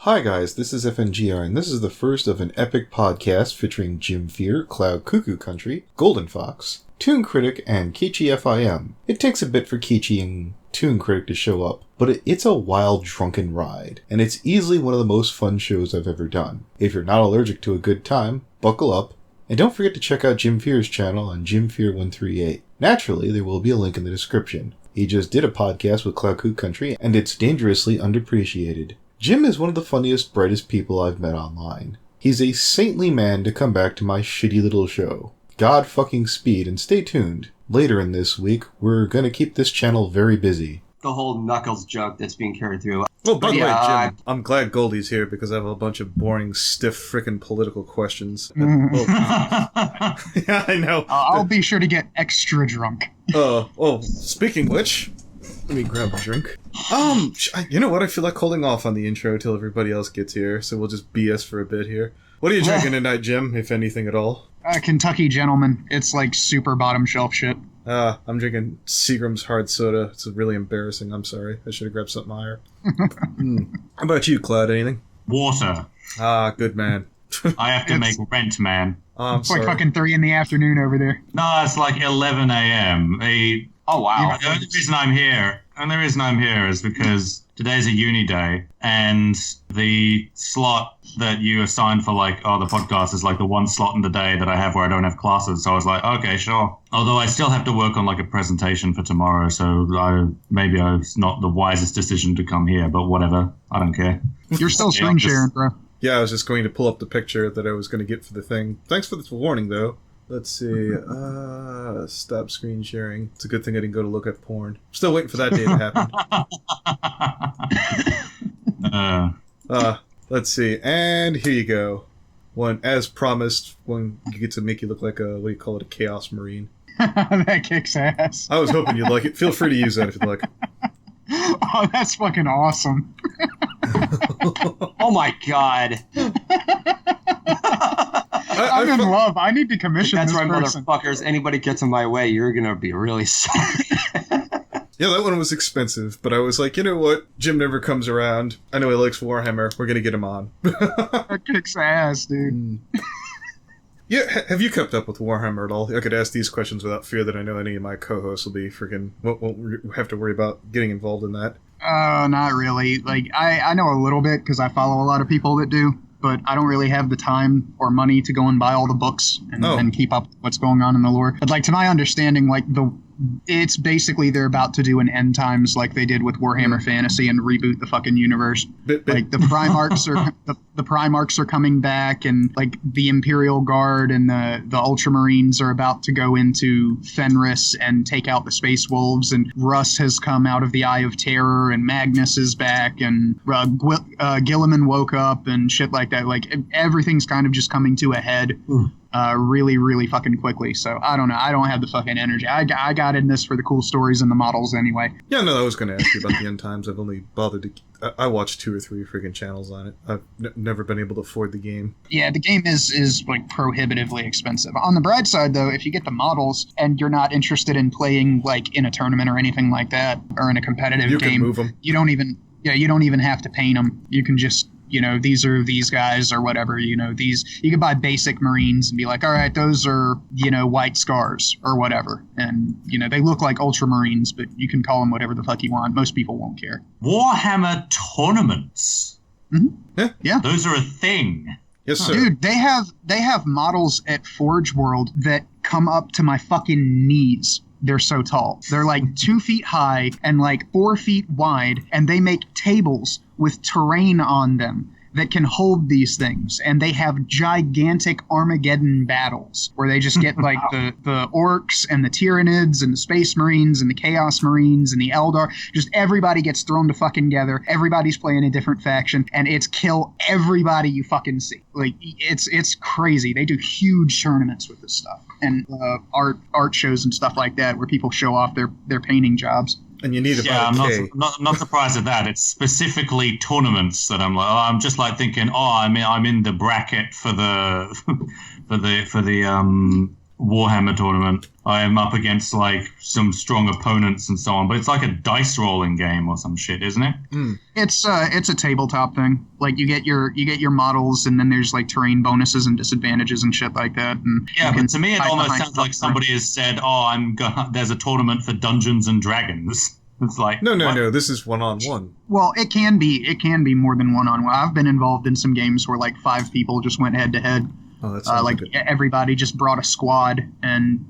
Hi guys, this is FNGR, and this is the first of an epic podcast featuring Jim Fear, Cloud Cuckoo Country, Golden Fox, Toon Critic, and Keychi FIM. It takes a bit for Keychi and Toon Critic to show up, but it's a wild, drunken ride, and it's easily one of the most fun shows I've ever done. If you're not allergic to a good time, buckle up, and don't forget to check out Jim Fear's channel on JimFear138. Naturally, there will be a link in the description. He just did a podcast with Cloud Cuckoo Country, and it's dangerously underappreciated. Jim is one of the funniest, brightest people I've met online. He's a saintly man to come back to my shitty little show. God fucking speed, and stay tuned. Later in this week, we're gonna keep this channel very busy. The whole Knuckles joke that's being carried through. Oh, by the way, Jim, I'm glad Goldie's here because I have a bunch of boring, stiff, frickin' political questions. Well, yeah, I know. I'll be sure to get extra drunk. Speaking which, let me grab a drink. You know what? I feel like holding off on the intro till everybody else gets here, so we'll just BS for a bit here. What are you drinking tonight, Jim, if anything at all? Kentucky Gentleman. It's like super bottom shelf shit. I'm drinking Seagram's hard soda. It's really embarrassing. I'm sorry. I should have grabbed something higher. How about you, Cloud? Anything? Water. Good man. I have to make rent, man. It's like fucking 3 in the afternoon over there. No, it's like 11 a.m. Oh, wow. The only reason I'm here is because today's a uni day, and the slot that you assigned for, the podcast is the one slot in the day that I have where I don't have classes. So I was like, okay, sure. Although I still have to work on, a presentation for tomorrow, so maybe it's not the wisest decision to come here, but whatever. I don't care. You're still screen sharing, bro. Yeah, I was just going to pull up the picture that I was going to get for the thing. Thanks for the warning, though. Let's see. Stop screen sharing. It's a good thing I didn't go to look at porn. Still waiting for that day to happen. Let's see. And here you go. One, as promised, one you get to make you look like a Chaos Marine. That kicks ass. I was hoping you'd like it. Feel free to use that if you'd like. Oh, that's fucking awesome. Oh my god. I'm in love. I need to commission That's this right, person. motherfuckers. Anybody gets in my way, you're gonna be really sorry. Yeah, that one was expensive, but I was like, you know what? Jim never comes around. I know he likes Warhammer. We're gonna get him on. That kicks ass, dude. Yeah, have you kept up with Warhammer at all? I could ask these questions without fear that I know any of my co-hosts will be won't have to worry about getting involved in that. Not really. I know a little bit because I follow a lot of people that do, but I don't really have the time or money to go and buy all the books and keep up with what's going on in the lore. But to my understanding, it's basically they're about to do an end times like they did with Warhammer Fantasy and reboot the fucking universe. The Primarchs are coming back, and the Imperial Guard and the Ultramarines are about to go into Fenris and take out the Space Wolves, and Russ has come out of the Eye of Terror, and Magnus is back, and Gilliman woke up and shit like that. Everything's kind of just coming to a head. Really, really fucking quickly. So, I don't know. I don't have the fucking energy. I got in this for the cool stories and the models anyway. Yeah, no, I was going to ask you about the end times. I've only bothered to... I watched 2 or 3 freaking channels on it. I've never been able to afford the game. Yeah, the game is prohibitively expensive. On the bright side, though, if you get the models and you're not interested in playing, in a tournament or anything like that, or in a competitive game... You can move them. You don't even have to paint them. You can just... these are these guys or whatever, you can buy basic Marines and be like, all right, those are, white scars or whatever. And, they look like Ultramarines, but you can call them whatever the fuck you want. Most people won't care. Warhammer tournaments. Mm-hmm. Yeah. Those are a thing. Yes, sir. Dude, they have models at Forge World that come up to my fucking knees. They're so tall. They're 2 feet high and 4 feet wide, and they make tables with terrain on them that can hold these things. And they have gigantic Armageddon battles where they just get the orcs and the Tyranids and the Space Marines and the Chaos Marines and the Eldar. Just everybody gets thrown to fucking together. Everybody's playing a different faction, and it's kill everybody you fucking see. It's crazy. They do huge tournaments with this stuff. And art shows and stuff like that where people show off their painting jobs. And you need I'm not surprised at that. It's specifically tournaments that I'm just thinking, I'm in the bracket for the Warhammer tournament, I am up against like some strong opponents and so on. But it's like a dice rolling game or some shit, isn't it? It's a tabletop thing. Like you get your models, and then there's like terrain bonuses and disadvantages and shit like that. And yeah, but to me it almost sounds like somebody has said, "Oh, there's a tournament for Dungeons and Dragons." It's like no. This is 1-on-1. Well, it can be more than 1-on-1. I've been involved in some games where like 5 people just went head to head. Oh, that's like good. Everybody just brought a squad and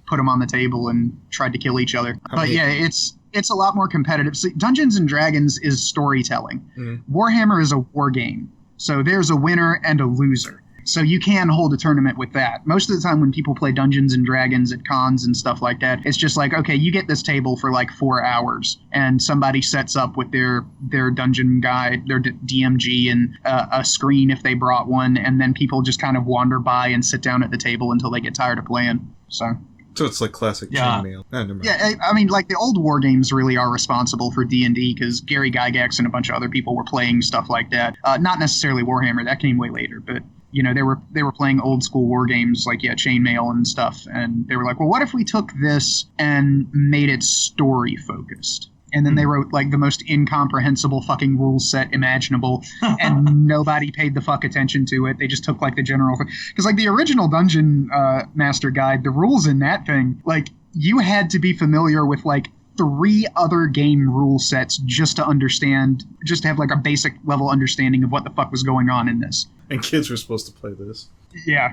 put them on the table and tried to kill each other. It's a lot more competitive. See, Dungeons and Dragons is storytelling. Mm-hmm. Warhammer is a war game, so there's a winner and a loser. So you can hold a tournament with that. Most of the time when people play Dungeons and Dragons at cons and stuff like that, it's just like, okay, you get this table for like 4 hours, and somebody sets up with their dungeon guide, their DMG, and a screen if they brought one, and then people just kind of wander by and sit down at the table until they get tired of playing. So it's like classic chainmail. Yeah, I mean, like the old war games really are responsible for D&D because Gary Gygax and a bunch of other people were playing stuff like that. Not necessarily Warhammer, that came way later, but you know, they were playing old school war games like chainmail and stuff, and they were like, well, what if we took this and made it story focused? And then they wrote like the most incomprehensible fucking rule set imaginable, and nobody paid the fuck attention to it. They just took like the general, because like the original Dungeon Master Guide, the rules in that thing, like you had to be familiar with like 3 other game rule sets just to have like a basic level understanding of what the fuck was going on in this. And kids were supposed to play this. Yeah.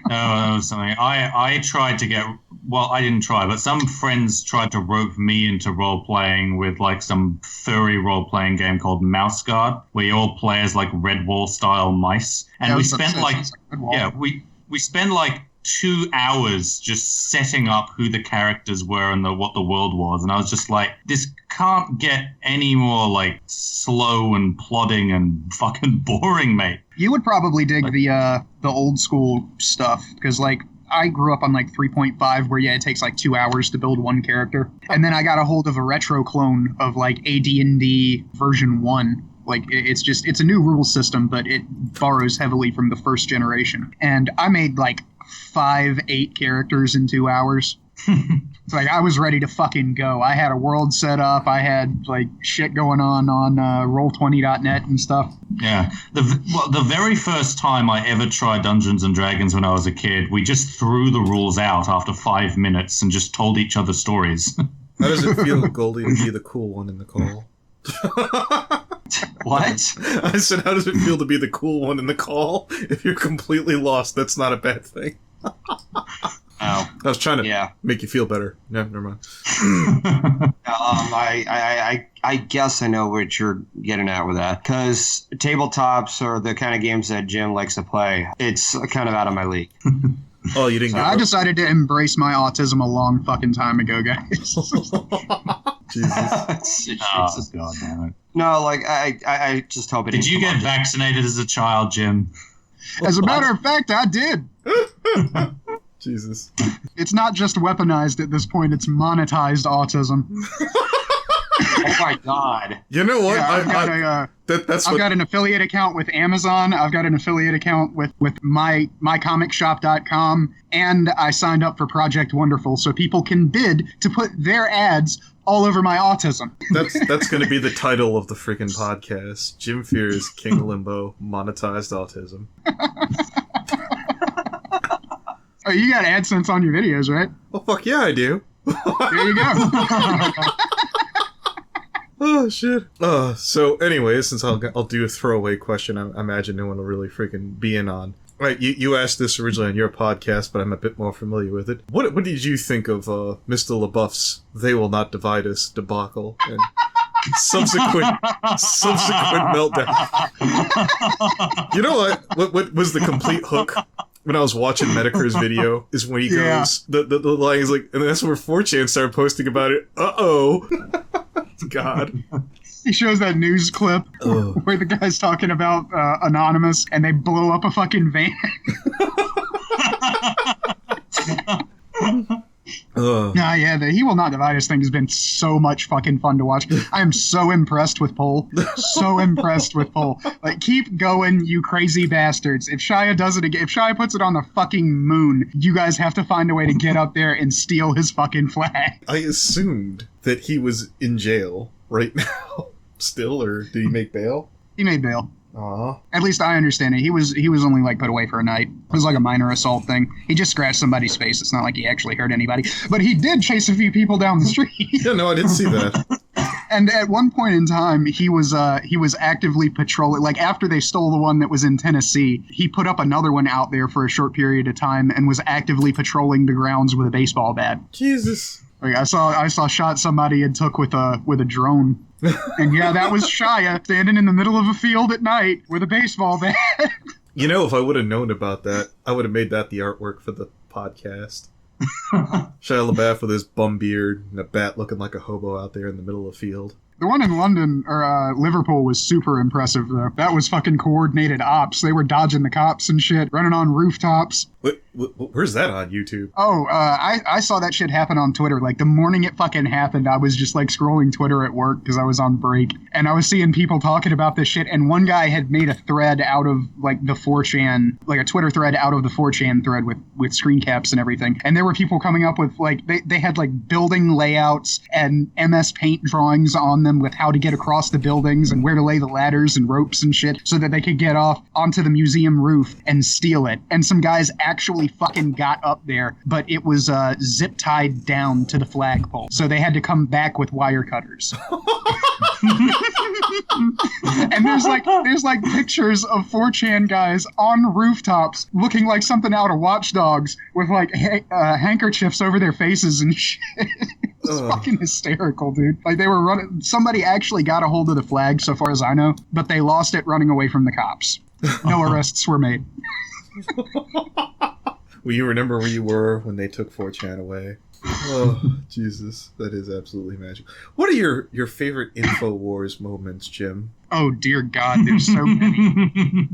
That was something. I tried to get... Well, I didn't try, but some friends tried to rope me into role-playing with, like, some furry role-playing game called Mouse Guard, where you all play as, like, Redwall-style mice. And we spent, we spent, like, 2 hours just setting up who the characters were and what the world was. And I was just like, this can't get any more, like, slow and plodding and fucking boring, mate. You would probably dig the old school stuff, because, like, I grew up on, like, 3.5, where, it takes, like, 2 hours to build one character. And then I got a hold of a retro clone of, like, AD&D version 1. Like, it's a new rule system, but it borrows heavily from the first generation. And I made, like, 5-8 characters in 2 hours. It's like I was ready to fucking go. I had a world set up. I had like shit going on Roll20.net and stuff. Yeah. The very first time I ever tried Dungeons and Dragons when I was a kid, we just threw the rules out after 5 minutes and just told each other stories. How does it feel, Goldie, to be the cool one in the call? What? I said, how does it feel to be the cool one in the call? If you're completely lost, that's not a bad thing. I was trying to make you feel better. No, never mind. I guess I know what you're getting at with that. Because tabletops are the kind of games that Jim likes to play. It's kind of out of my league. Oh, you didn't get I decided to embrace my autism a long fucking time ago, guys. Jesus. Oh, God damn it. No, like, I just hope it Did you get vaccinated as a child, Jim? As a matter of fact, I did. Jesus. It's not just weaponized at this point, it's monetized autism. Oh my God. You know what? Yeah, I've got an affiliate account with Amazon. I've got an affiliate account with mycomicshop.com, and I signed up for Project Wonderful so people can bid to put their ads all over my autism. That's going to be the title of the freaking podcast. Jim Fear's King Limbo, monetized autism. Oh, you got AdSense on your videos, right? Oh, fuck yeah, I do. There you go. Oh, shit. So anyway, since I'll do a throwaway question, I imagine no one will really freaking be in on. Right, you asked this originally on your podcast, but I'm a bit more familiar with it. What did you think of Mr. LaBeouf's "They Will Not Divide Us" debacle and subsequent meltdown? You know what was the complete hook when I was watching Medicare's video is when he goes, the line is like, and that's where 4chan started posting about it. Uh-oh. God. He shows that news clip where the guy's talking about Anonymous and they blow up a fucking van. Nah, yeah, the He Will Not Divide Us thing has been so much fucking fun to watch. I am so impressed with Poll. So impressed with Poll. Like, keep going, you crazy bastards. If Shia does it again, if Shia puts it on the fucking moon, you guys have to find a way to get up there and steal his fucking flag. I assumed that he was in jail right now. Still, or did he make bail? He made bail. Aw. At least I understand it. He was only like put away for a night. It was like a minor assault thing. He just scratched somebody's face. It's not like he actually hurt anybody. But he did chase a few people down the street. Yeah, no, I didn't see that. And at one point in time, he was actively patrolling. Like, after they stole the one that was in Tennessee, he put up another one out there for a short period of time and was actively patrolling the grounds with a baseball bat. Jesus. Like, I saw shot somebody and took with a drone. And yeah, that was Shia standing in the middle of a field at night with a baseball bat. You know, if I would have known about that, I would have made that the artwork for the podcast. Shia LaBeouf with his bum beard and a bat looking like a hobo out there in the middle of the field. The one in London, or Liverpool, was super impressive, though. That was fucking coordinated ops. They were dodging the cops and shit, running on rooftops. Where's that on YouTube? Oh, I saw that shit happen on Twitter. Like, the morning it fucking happened, I was just, like, scrolling Twitter at work because I was on break. And I was seeing people talking about this shit, and one guy had made a thread out of, like, the 4chan, like a Twitter thread out of the 4chan thread with screen caps and everything. And there were people coming up with, like, they had, like, building layouts and MS Paint drawings on them with how to get across the buildings and where to lay the ladders and ropes and shit so that they could get off onto the museum roof and steal it. And some guys actually fucking got up there, but it was zip tied down to the flagpole. So they had to come back with wire cutters. And there's like pictures of 4chan guys on rooftops looking like something out of Watch Dogs with like handkerchiefs over their faces and shit. It's fucking hysterical, dude. Like, they were running. Somebody actually got a hold of the flag, so far as I know, but they lost it running away from the cops. No arrests were made. Well, you remember where you were when they took 4chan away. Oh, Jesus. That is absolutely magical. What are your favorite InfoWars moments, Jim? Oh, dear God, there's so many.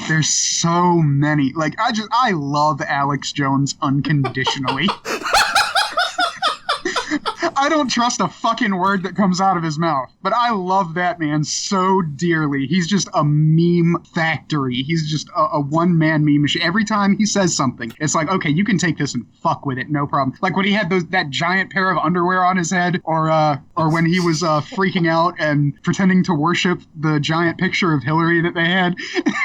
There's so many. Like, I love Alex Jones unconditionally. I don't trust a fucking word that comes out of his mouth, but I love that man so dearly. He's just a meme factory. He's just a one-man meme machine. Every time he says something, it's like, okay, you can take this and fuck with it, no problem. Like when he had that giant pair of underwear on his head, or when he was freaking out and pretending to worship the giant picture of Hillary that they had.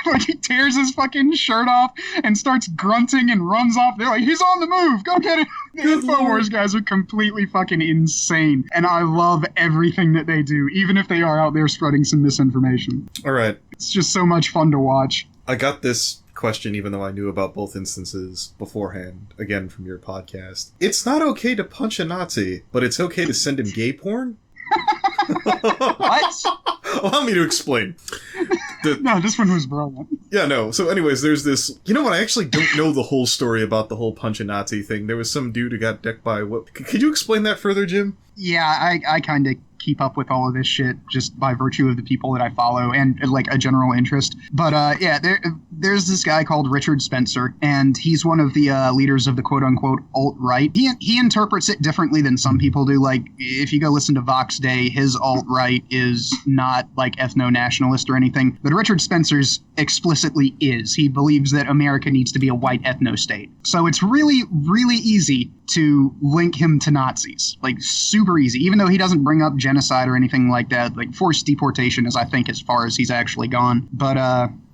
Like, he tears his fucking shirt off and starts grunting and runs off. They're like, he's on the move, go get it. The InfoWars guys are completely fucking insane, and I love everything that they do, even if they are out there spreading some misinformation. All right. It's just so much fun to watch. I got this question even though I knew about both instances beforehand, again from your podcast. It's not okay to punch a Nazi, but it's okay to send him gay porn? What? Allow me to explain. No, this one was brilliant. Yeah, no. So anyways, there's this... You know what? I actually don't know the whole story about the whole punch a Nazi thing. There was some dude who got decked by... What? Could you explain that further, Jim? Yeah, I kind of keep up with all of this shit just by virtue of the people that I follow and like a general interest. But yeah, there's this guy called Richard Spencer, and he's one of the leaders of the quote-unquote alt-right. He interprets it differently than some people do. Like, if you go listen to Vox Day, his alt-right is not like ethno-nationalist or anything, but Richard Spencer's explicitly is. He believes that America needs to be a white ethno-state. So it's really, really easy to link him to Nazis. Like, super easy. Even though he doesn't bring up genocide or anything like that. Like, forced deportation is, I think, as far as he's actually gone. But,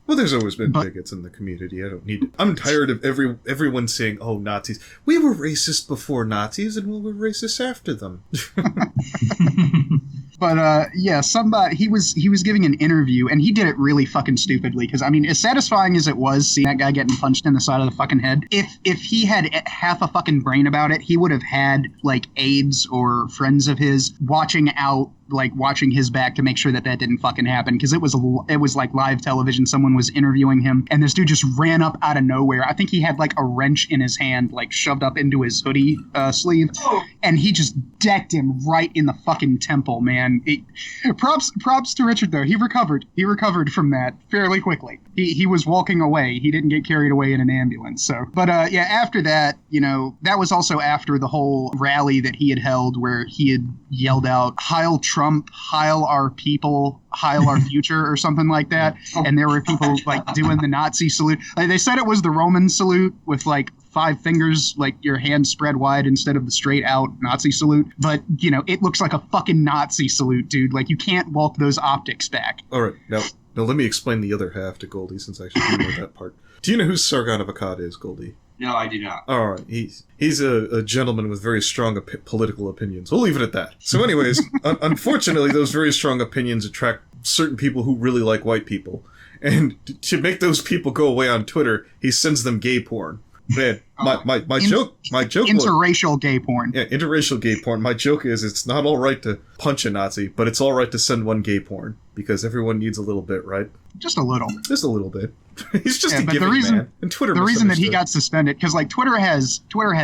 well, there's always been bigots in the community. I don't need it. I'm tired of everyone saying, oh, Nazis. We were racist before Nazis, and we were racist after them. But, yeah, he was giving an interview, and he did it really fucking stupidly, because, I mean, as satisfying as it was seeing that guy getting punched in the side of the fucking head, if he had half a fucking brain about it, he would have had, like, aides or friends of his watching out like watching his back to make sure that didn't fucking happen, because it was like live television. Someone was interviewing him, and this dude just ran up out of nowhere. I think he had like a wrench in his hand, like shoved up into his hoodie sleeve, and he just decked him right in the fucking temple, man. Props to Richard, though. He recovered from that fairly quickly. He was walking away. He didn't get carried away in an ambulance. So, but yeah, after that, that was also after the whole rally that he had held, where he had yelled out "Heil Trump, Heil our people, Heil our future" or something like that. And there were people like doing the Nazi salute. Like, they said it was the Roman salute with like 5 fingers, like your hands spread wide instead of the straight out Nazi salute. But, it looks like a fucking Nazi salute, dude. Like, you can't walk those optics back. All right, now let me explain the other half to Goldie, since I actually do know that part. Do you know who Sargon of Akkad is, Goldie? No, I do not. All right, he's a gentleman with very strong political opinions. We'll leave it at that. So anyways, unfortunately, those very strong opinions attract certain people who really like white people. And to make those people go away on Twitter, he sends them gay porn. Man, my joke interracial gay porn. Yeah, interracial gay porn. My joke is it's not all right to punch a Nazi, but it's all right to send one gay porn, because everyone needs a little bit, right? Just a little. Just a little bit. He's just a but giving man. And Twitter. The reason that he got suspended, because like Twitter has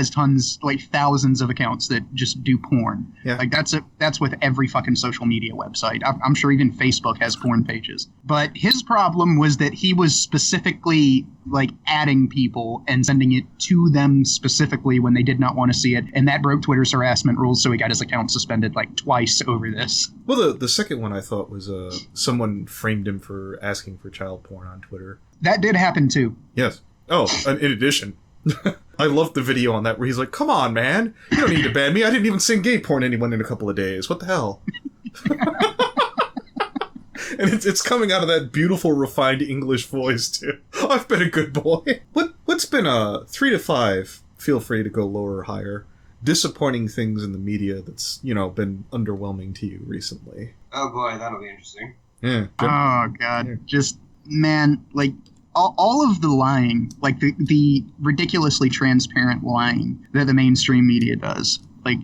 tons, like thousands of accounts that just do porn. Yeah. Like that's with every fucking social media website. I'm sure even Facebook has porn pages. But his problem was that he was specifically like adding people and sending it to them specifically when they did not want to see it, and that broke Twitter's harassment rules. So he got his account suspended like twice over this. Well, the second one I thought was someone framed him for asking for child porn on Twitter. That did happen too. Yes. Oh, and in addition, I loved the video on that where he's like, "Come on, man, you don't need to ban me. I didn't even sing gay porn to anyone in a couple of days. What the hell?" And it's coming out of that beautiful, refined English voice too. I've been a good boy. What's been 3 to 5? Feel free to go lower or higher. Disappointing things in the media that's been underwhelming to you recently. Oh boy, that'll be interesting. Yeah. Oh god, yeah. Just man, like all of the lying, like the ridiculously transparent lying that the mainstream media does.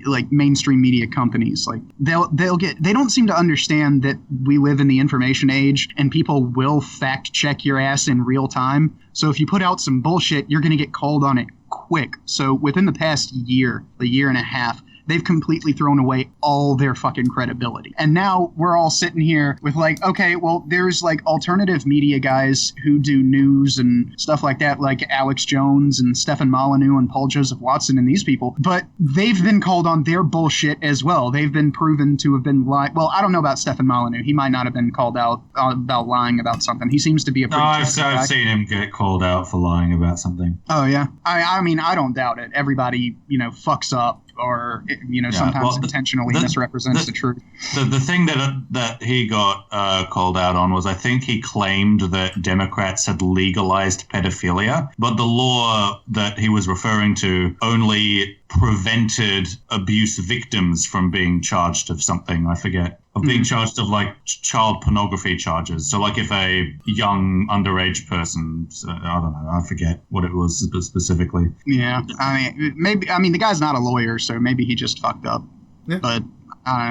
Like mainstream media companies, like they don't seem to understand that we live in the information age and people will fact check your ass in real time. So if you put out some bullshit, you're going to get called on it quick. So within the past year and a half, they've completely thrown away all their fucking credibility. And now we're all sitting here with like, okay, well, there's like alternative media guys who do news and stuff like that, like Alex Jones and Stefan Molyneux and Paul Joseph Watson and these people. But they've been called on their bullshit as well. They've been proven to have been lying. Well, I don't know about Stefan Molyneux. He might not have been called out about lying about something. He seems to be a pretty I've seen him get called out for lying about something. Oh, yeah. I mean, I don't doubt it. Everybody, fucks up. Or sometimes intentionally misrepresents the truth. The thing that he got called out on was, I think he claimed that Democrats had legalized pedophilia, but the law that he was referring to only prevented abuse victims from being charged of something. I forget. Of being charged of like child pornography charges. So like if a young underage person, I don't know, I forget what it was specifically. Yeah, I mean the guy's not a lawyer, so maybe he just fucked up. Yeah. But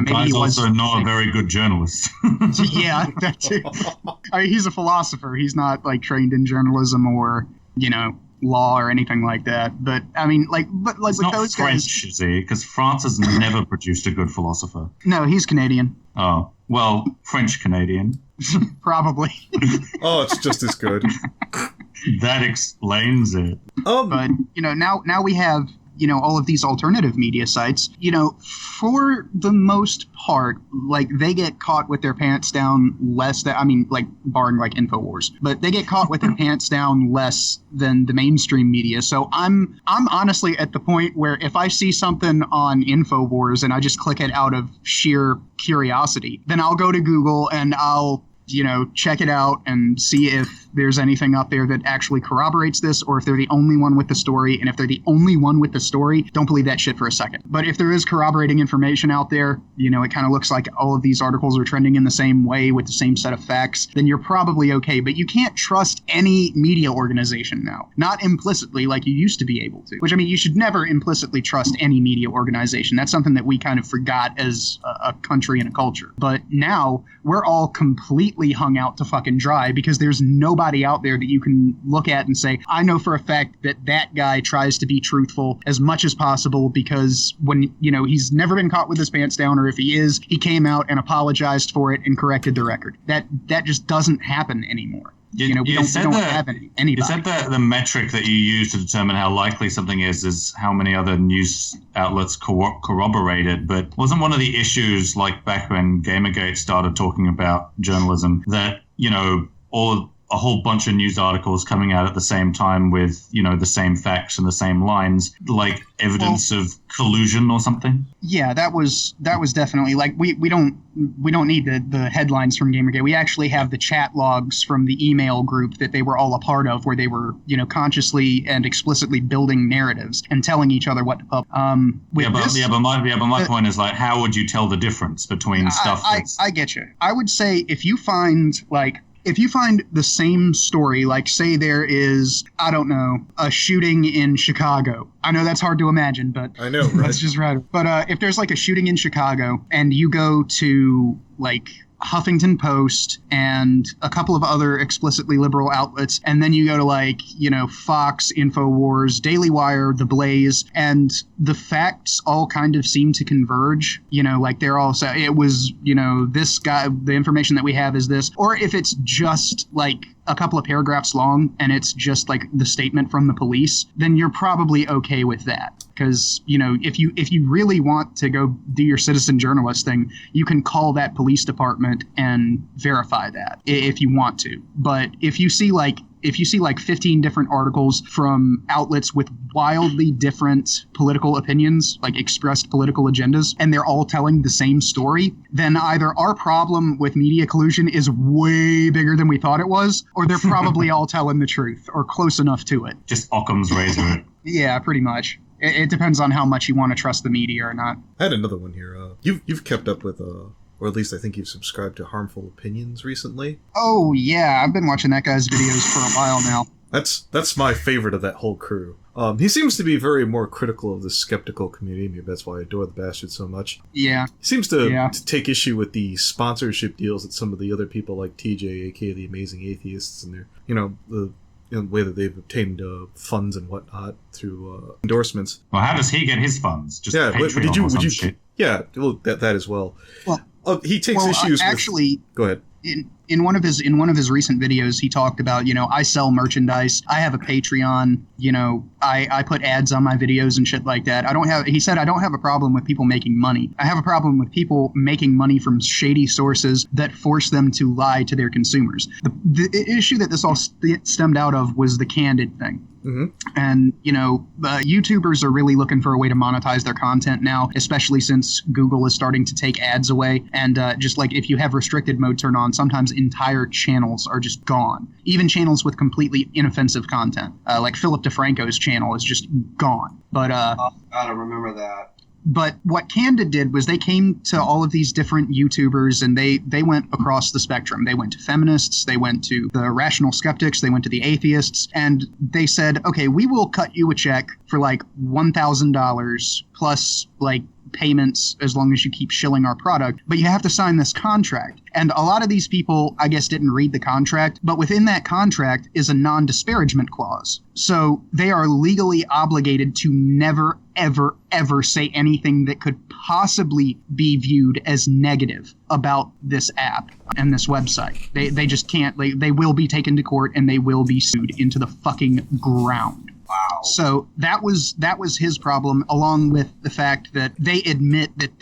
maybe he's also not a very very good journalist. Yeah, that too. He's a philosopher. He's not like trained in journalism or law or anything like that. But I mean, but with not those French, guys, is he? Because France has never produced a good philosopher. No, he's Canadian. Oh, well, French Canadian. Probably. Oh, it's just as good. That explains it. But now we have all of these alternative media sites, for the most part, like they get caught with their pants down less than, like barring like InfoWars, but they get caught with their pants down less than the mainstream media. So I'm honestly at the point where if I see something on InfoWars and I just click it out of sheer curiosity, then I'll go to Google and I'll check it out and see if there's anything out there that actually corroborates this, or if they're the only one with the story. And if they're the only one with the story, don't believe that shit for a second. But if there is corroborating information out there, it kind of looks like all of these articles are trending in the same way with the same set of facts, then you're probably okay. But you can't trust any media organization now. Not implicitly like you used to be able to. Which, you should never implicitly trust any media organization. That's something that we kind of forgot as a country and a culture. But now we're all completely hung out to fucking dry because there's nobody out there that you can look at and say, I know for a fact that guy tries to be truthful as much as possible because when, he's never been caught with his pants down, or if he is, he came out and apologized for it and corrected the record. That just doesn't happen anymore. We don't have anybody. You said that the metric that you use to determine how likely something is how many other news outlets corroborate it. But wasn't one of the issues, like back when Gamergate started talking about journalism, that, a whole bunch of news articles coming out at the same time with, the same facts and the same lines, like evidence of collusion or something? Yeah, that was definitely like we don't need the headlines from Gamergate. We actually have the chat logs from the email group that they were all a part of, where they were, consciously and explicitly building narratives and telling each other what to pub. But my point is, like, how would you tell the difference between stuff? I get you. I would say if you find the same story, like say there is, I don't know, a shooting in Chicago. I know that's hard to imagine, but I know, right? That's just right. But if there's like a shooting in Chicago and you go to like Huffington Post and a couple of other explicitly liberal outlets, and then you go to Fox, InfoWars, Daily Wire, The Blaze, and the facts all kind of seem to converge. They're all saying it was, this guy, the information that we have is this. Or if it's just like a couple of paragraphs long and it's just like the statement from the police, then you're probably okay with that. Because, if you really want to go do your citizen journalist thing, you can call that police department and verify that if you want to. But if you see like 15 different articles from outlets with wildly different political opinions, like expressed political agendas, and they're all telling the same story, then either our problem with media collusion is way bigger than we thought it was, or they're probably all telling the truth or close enough to it. Just Occam's razor. Yeah, pretty much. It depends on how much you want to trust the media or not. I had another one here. You've kept up with, or at least I think you've subscribed to Harmful Opinions recently. Oh, yeah. I've been watching that guy's videos for a while now. That's my favorite of that whole crew. He seems to be very more critical of the skeptical community. Maybe that's why I adore the bastard so much. Yeah. He seems to take issue with the sponsorship deals that some of the other people like TJ, aka the Amazing Atheists, and their, the way that they've obtained funds and whatnot through endorsements. Well, how does he get his funds? Just Patreon or some shit? Yeah, well, that as well. Well, he takes issues actually, with... Go ahead. In one of his recent videos, he talked about, I sell merchandise. I have a Patreon. I put ads on my videos and shit like that. He said, I don't have a problem with people making money. I have a problem with people making money from shady sources that force them to lie to their consumers. The issue that this all stemmed out of was the candid thing. Mm-hmm. And, YouTubers are really looking for a way to monetize their content now, especially since Google is starting to take ads away. And just like if you have restricted mode turned on, sometimes entire channels are just gone. Even channels with completely inoffensive content, like Philip DeFranco's channel is just gone. But I don't remember that. But what Candid did was they came to all of these different YouTubers and they went across the spectrum. They went to feminists, they went to the rational skeptics, they went to the atheists, and they said, okay, we will cut you a check for like $1,000 plus like payments as long as you keep shilling our product, but you have to sign this contract. And a lot of these people, I guess, didn't read the contract, but within that contract is a non-disparagement clause. So they are legally obligated to never, ever, ever say anything that could possibly be viewed as negative about this app and this website. They just can't. They will be taken to court and they will be sued into the fucking ground. Wow. So that was his problem, along with the fact that they admit that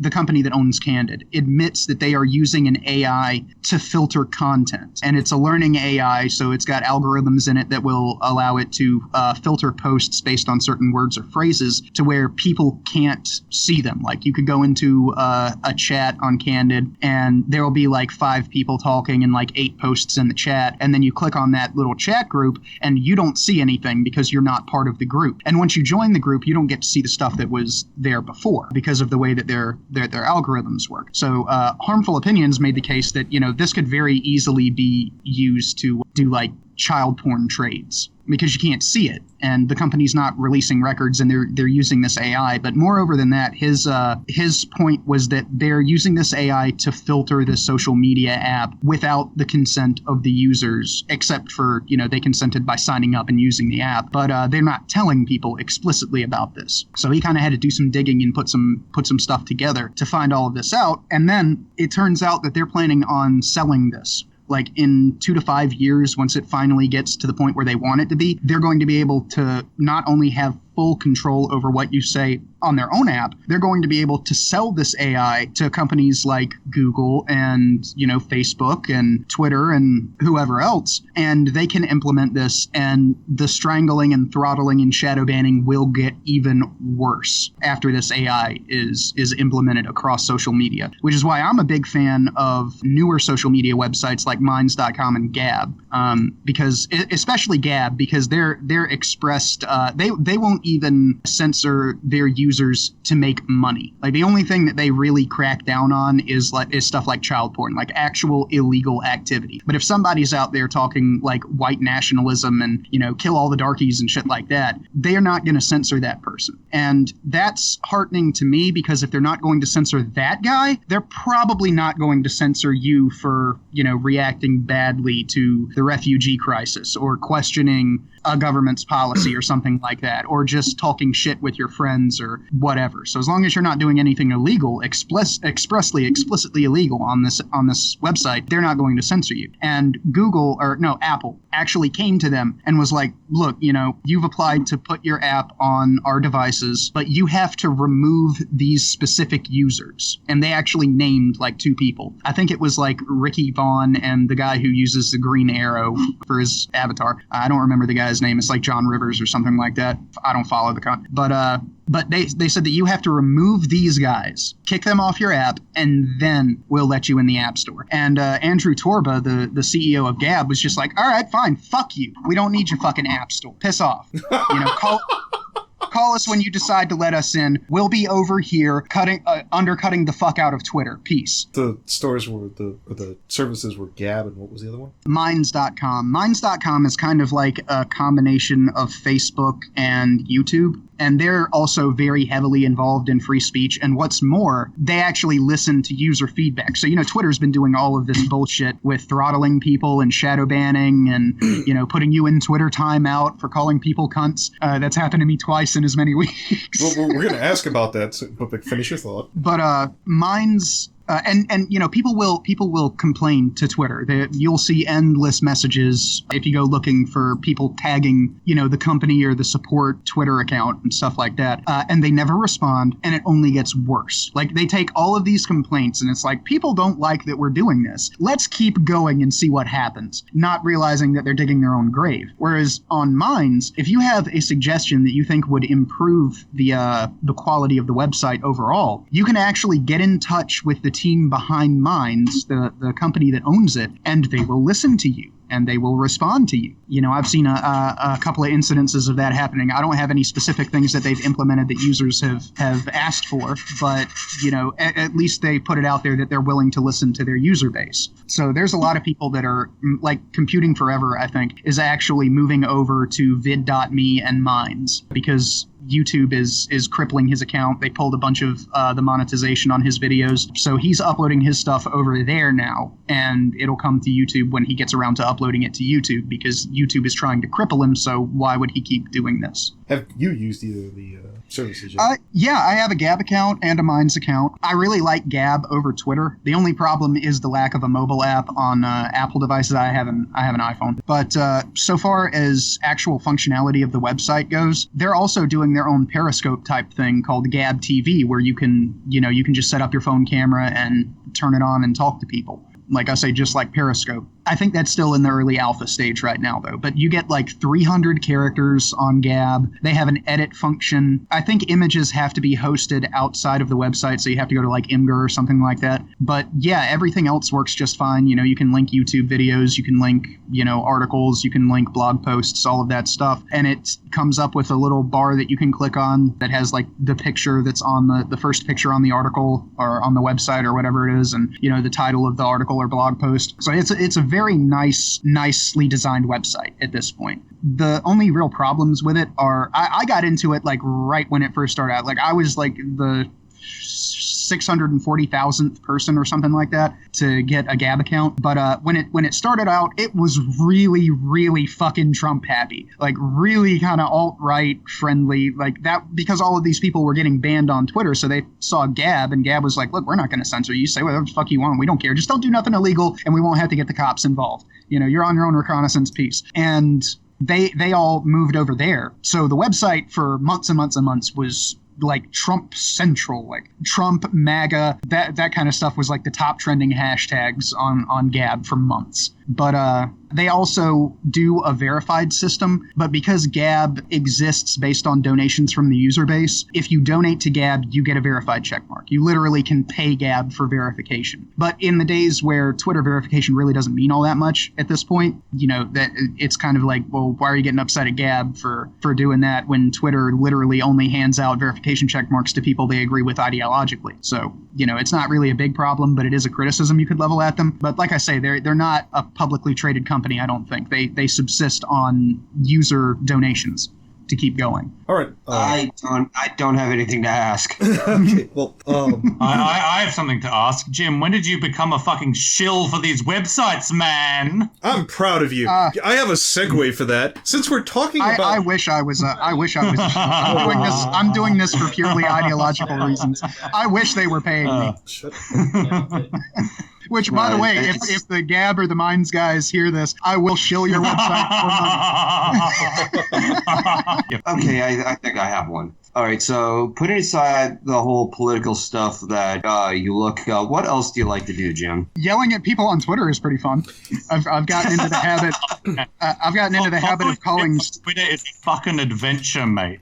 the company that owns Candid, admits that they are using an AI to filter content. And it's a learning AI, so it's got algorithms in it that will allow it to filter posts based on certain words or phrases to where people can't see them. Like, you could go into a chat on Candid, and there will be like 5 people talking and like 8 posts in the chat, and then you click on that little chat group, and you don't see anything because you're not part of the group. And once you join the group, you don't get to see the stuff that was there before because of the way that their algorithms work. So Harmful Opinions made the case that, this could very easily be used to do like child porn trades because you can't see it, and the company's not releasing records, and they're using this AI. But moreover than that, his point was that they're using this AI to filter the social media app without the consent of the users, except for, they consented by signing up and using the app. But they're not telling people explicitly about this. So he kind of had to do some digging and put some stuff together to find all of this out. And then it turns out that they're planning on selling this. Like in 2 to 5 years, once it finally gets to the point where they want it to be, they're going to be able to not only have full control over what you say on their own app, they're going to be able to sell this AI to companies like Google and, Facebook and Twitter and whoever else, and they can implement this, and the strangling and throttling and shadow banning will get even worse after this AI is implemented across social media, which is why I'm a big fan of newer social media websites like minds.com and Gab, because especially Gab, because they're expressed, they won't even censor their users to make money. Like, the only thing that they really crack down on is stuff like child porn, like actual illegal activity. But if somebody's out there talking like white nationalism and, kill all the darkies and shit like that, they are not going to censor that person. And that's heartening to me, because if they're not going to censor that guy, they're probably not going to censor you for, reacting badly to the refugee crisis or questioning a government's policy or something like that, or just talking shit with your friends or whatever. So as long as you're not doing anything illegal, explicitly illegal on this website, they're not going to censor you. And Apple actually came to them and was like, look, you've applied to put your app on our devices, but you have to remove these specific users. And they actually named like 2 people. I think it was like Ricky Vaughn and the guy who uses the green arrow for his avatar. I don't remember the guy's name. It's like John Rivers or something like that. I don't follow the but they said that you have to remove these guys, kick them off your app, and then we'll let you in the App Store. And Andrew Torba, the CEO of Gab, was just like, all right, fine, fuck you. We don't need your fucking App Store. Piss off. Call us when you decide to let us in. We'll be over here undercutting the fuck out of Twitter. Peace. The stores were the services were Gab, and what was the other one? Minds.com. Minds.com is kind of like a combination of Facebook and YouTube. And they're also very heavily involved in free speech. And what's more, they actually listen to user feedback. So, Twitter's been doing all of this bullshit with throttling people and shadow banning and, putting you in Twitter timeout for calling people cunts. That's happened to me twice in as many weeks. Well, we're going to ask about that, but finish your thought. But Minds... people will complain to Twitter. You'll see endless messages if you go looking for people tagging, the company or the support Twitter account and stuff like that. And they never respond, and it only gets worse. Like, they take all of these complaints, and it's like, people don't like that we're doing this. Let's keep going and see what happens, not realizing that they're digging their own grave. Whereas on Minds, if you have a suggestion that you think would improve the quality of the website overall, you can actually get in touch with the team behind Minds, the company that owns it, and they will listen to you. And they will respond to you. I've seen a couple of incidences of that happening. I don't have any specific things that they've implemented that users have asked for, but, at least they put it out there that they're willing to listen to their user base. So there's a lot of people that are, like, Computing Forever, I think, is actually moving over to vid.me and Minds because YouTube is crippling his account. They pulled a bunch of the monetization on his videos. So he's uploading his stuff over there now, and it'll come to YouTube when he gets around to uploading it to YouTube, because YouTube is trying to cripple him, so why would he keep doing this? Have you used either of the services? Yeah, I have a Gab account and a Minds account. I really like Gab over Twitter. The only problem is the lack of a mobile app on Apple devices. I have an iPhone. But so far as actual functionality of the website goes, they're also doing doing their own Periscope type thing called Gab TV, where you can just set up your phone camera and turn it on and talk to people. Like I say, just like Periscope. I think that's still in the early alpha stage right now, though. But you get like 300 characters on Gab. They have an edit function. I think images have to be hosted outside of the website, so you have to go to like Imgur or something like that. But yeah, everything else works just fine. You know, you can link YouTube videos, you can link, articles, you can link blog posts, all of that stuff. And it comes up with a little bar that you can click on that has like the picture that's on the first picture on the article or on the website or whatever it is, and, the title of the article or blog post. So it's a very nicely designed website at this point. The only real problems with it are I got into it like right when it first started out. Like I was like the 640,000th person or something like that to get a Gab account. But when it started out, it was really, really fucking Trump happy. Like really kind of alt-right friendly like that, because all of these people were getting banned on Twitter. So they saw Gab, and Gab was like, look, we're not going to censor you. Say whatever the fuck you want. We don't care. Just don't do nothing illegal and we won't have to get the cops involved. You're on your own reconnaissance piece. And they all moved over there. So the website for months and months and months was like Trump Central, like Trump, MAGA, that kind of stuff was like the top trending hashtags on Gab for months. But they also do a verified system. But because Gab exists based on donations from the user base, if you donate to Gab, you get a verified checkmark. You literally can pay Gab for verification. But in the days where Twitter verification really doesn't mean all that much at this point, that it's kind of like, well, why are you getting upset at Gab for doing that when Twitter literally only hands out verification checkmarks to people they agree with ideologically? So, it's not really a big problem, but it is a criticism you could level at them. But like I say, they're not a publicly traded company, I don't think. They subsist on user donations to keep going. All right. I don't have anything to ask. Okay, well, I have something to ask. Jim, when did you become a fucking shill for these websites, man? I'm proud of you. I have a segue for that. Since we're talking about... I wish I was I'm doing this for purely ideological reasons. I wish they were paying me. Shut up. Which, by the way, if the Gab or the Minds guys hear this, I will shill your website for money. Okay, I think I have one. All right, so putting aside the whole political stuff that you look, what else do you like to do, Jim? Yelling at people on Twitter is pretty fun. I've gotten into the habit. I've gotten into the habit of calling. Twitter is fucking adventure, mate.